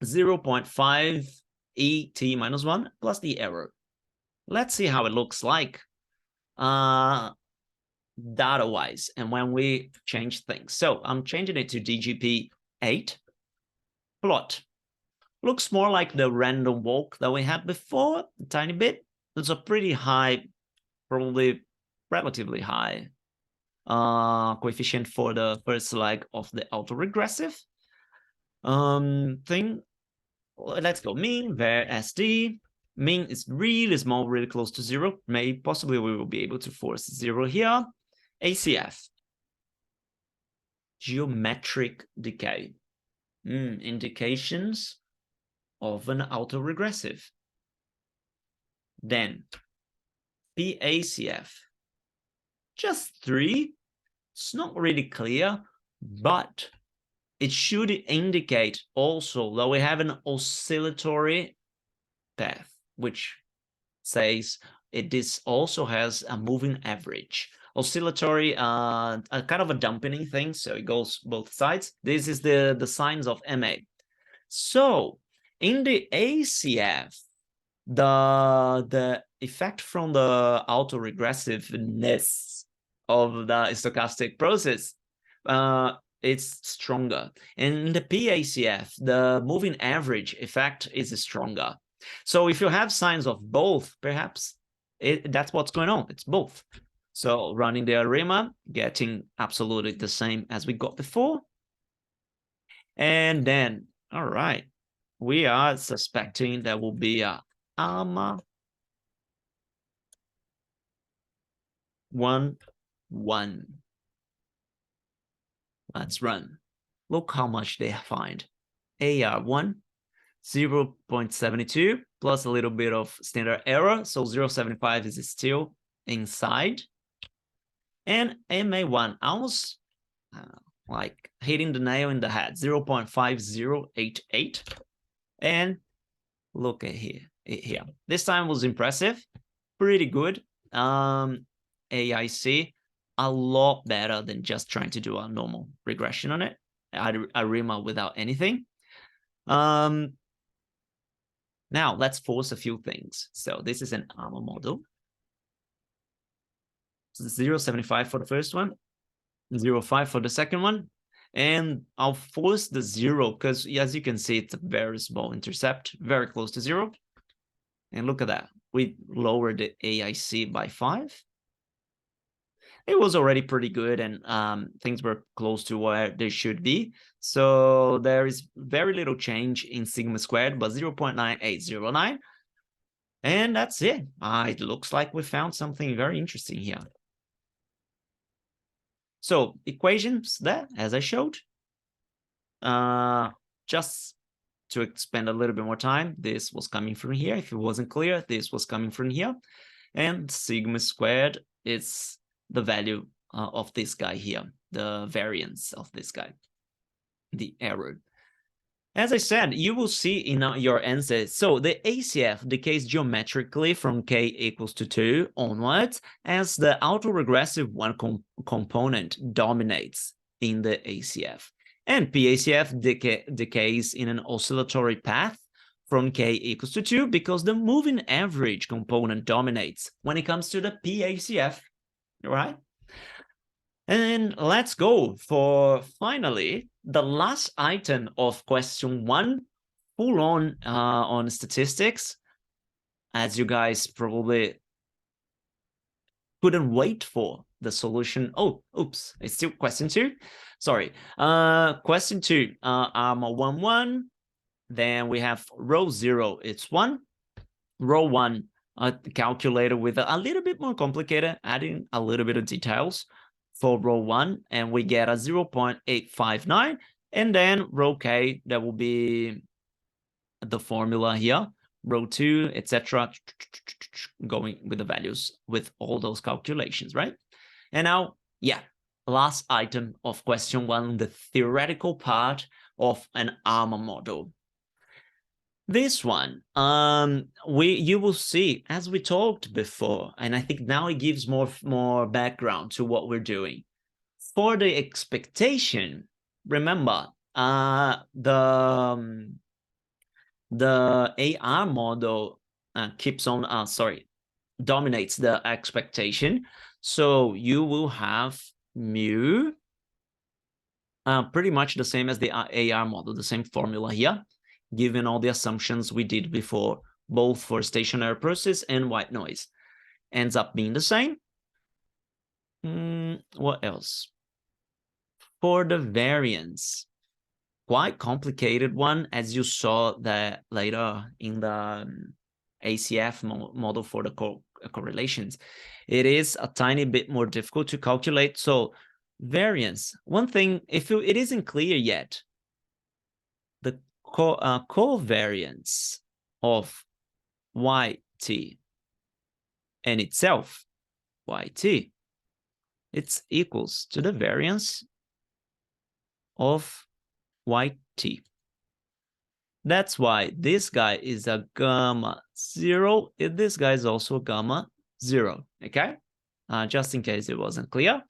0.5 ET minus 1 plus the error. Let's see how it looks like data-wise and when we change things. So I'm changing it to DGP 8. Plot. Looks more like the random walk that we had before, a tiny bit. It's a pretty high, probably relatively high coefficient for the first leg of the autoregressive thing. Let's go mean, var SD. Mean is really small, really close to 0. Maybe, possibly we will be able to force 0 here. ACF. Geometric decay. Indications of an autoregressive. Then PACF. Just 3. It's not really clear, but it should indicate also that we have an oscillatory path, which says this also has a moving average. Oscillatory, a kind of a dampening thing, so it goes both sides. This is the signs of MA. So in the ACF, the effect from the autoregressiveness of the stochastic process, it's stronger. In the PACF, the moving average effect is stronger. So if you have signs of both, perhaps that's what's going on. It's both. So running the ARIMA, getting absolutely the same as we got before. And then, all right, we are suspecting there will be a ARMA 1, 1. Let's run. Look how much they find. AR1, 0.72 plus a little bit of standard error. So 0.75 is still inside. And MA1, almost like hitting the nail in the head, 0.5088. And look at here. This time was impressive, pretty good. AIC, a lot better than just trying to do a normal regression on it. ARIMA without anything. Now let's force a few things. So this is an ARMA model. So 0.75 for the first one, 0.5 for the second one. And I'll force the 0 because as you can see, it's a very small intercept, very close to 0. And look at that. We lowered the AIC by 5. It was already pretty good and things were close to where they should be. So there is very little change in sigma squared, but 0.9809. And that's it. It looks like we found something very interesting here. So equations there, as I showed. Just to expend a little bit more time, this was coming from here. If it wasn't clear, this was coming from here. And sigma squared is the value of this guy here, the variance of this guy, the error. As I said, you will see in your answers, so the ACF decays geometrically from k equals to 2 onwards as the autoregressive one component dominates in the ACF. And PACF decays in an oscillatory path from k equals to 2 because the moving average component dominates when it comes to the PACF, right? And let's go for finally the last item of question 1, full on statistics. As you guys probably couldn't wait for the solution. Oh, oops, it's still question 2. Sorry. Question 2, armor 1, 1. Then we have row 0, it's 1. Row 1, calculator with a little bit more complicated, adding a little bit of details for row 1, and we get a 0.859. And then row K, that will be the formula here, row 2, etc., going with the values with all those calculations, right? And now, yeah, last item of question 1, the theoretical part of an armor model. This one, you will see, as we talked before, and I think now it gives more background to what we're doing. For the expectation, remember, the AR model dominates the expectation. So you will have mu, pretty much the same as the AR model, the same formula here, given all the assumptions we did before, both for stationary process and white noise. Ends up being the same. What else? For the variance, quite complicated one, as you saw that later in the ACF model for the correlations. It is a tiny bit more difficult to calculate. So variance, one thing, if it isn't clear yet, the covariance of YT and itself, YT, it's equals to the variance of YT. That's why this guy is a gamma 0. This guy is also a gamma 0, okay? Just in case it wasn't clear.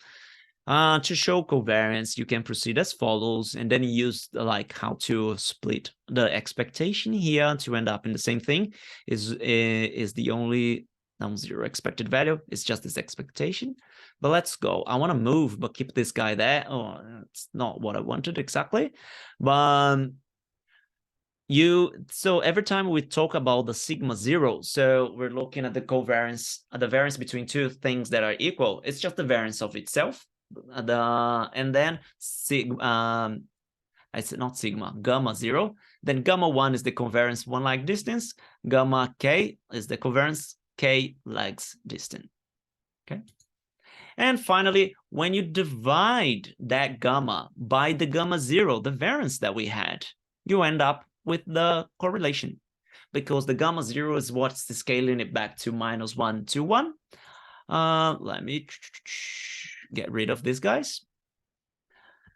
To show covariance, you can proceed as follows, and then use like how to split the expectation here to end up in the same thing. Is the only non-zero expected value. It's just this expectation. But let's go. I want to move, but keep this guy there. Oh, it's not what I wanted exactly. But so every time we talk about the sigma 0, so we're looking at the covariance, the variance between two things that are equal. It's just the variance of itself. And then I said not sigma, gamma 0. Then gamma 1 is the covariance 1 leg distance. Gamma k is the covariance k legs distance. Okay. And finally, when you divide that gamma by the gamma 0, the variance that we had, you end up with the correlation, because the gamma 0 is what's scaling it back to -1 to 1. Let me get rid of these guys.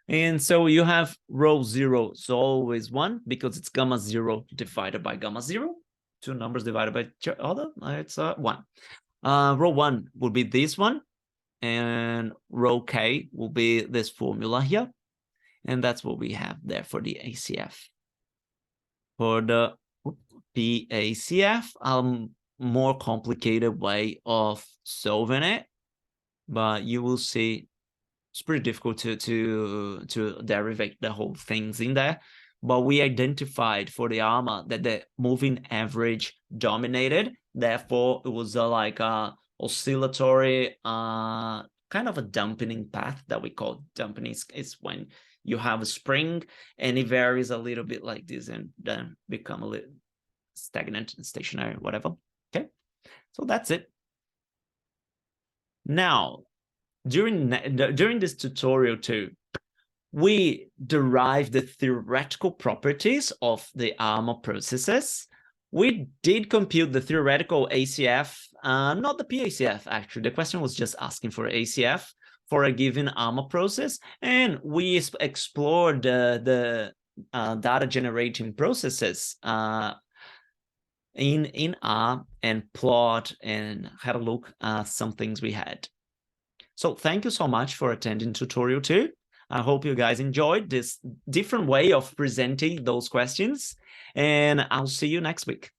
And so you have row 0 is always 1, because it's gamma 0 divided by gamma 0. Two numbers divided by each other, it's 1. Row 1 will be this one, and row K will be this formula here. And that's what we have there for the ACF. For the PACF, a more complicated way of solving it, but you will see it's pretty difficult to derivate the whole things in there. But we identified for the armor that the moving average dominated. Therefore, it was like a oscillatory, kind of a dampening path that we call dampening. It's when you have a spring and it varies a little bit like this and then become a little stagnant and stationary, whatever. Okay, so that's it. Now, during this tutorial too, we derived the theoretical properties of the armor processes. We did compute the theoretical ACF, not the PACF, actually. The question was just asking for ACF for a given armor process, and we explored the data generating processes in R and plot and had a look at some things we had. So thank you so much for attending tutorial 2. I hope you guys enjoyed this different way of presenting those questions, and I'll see you next week.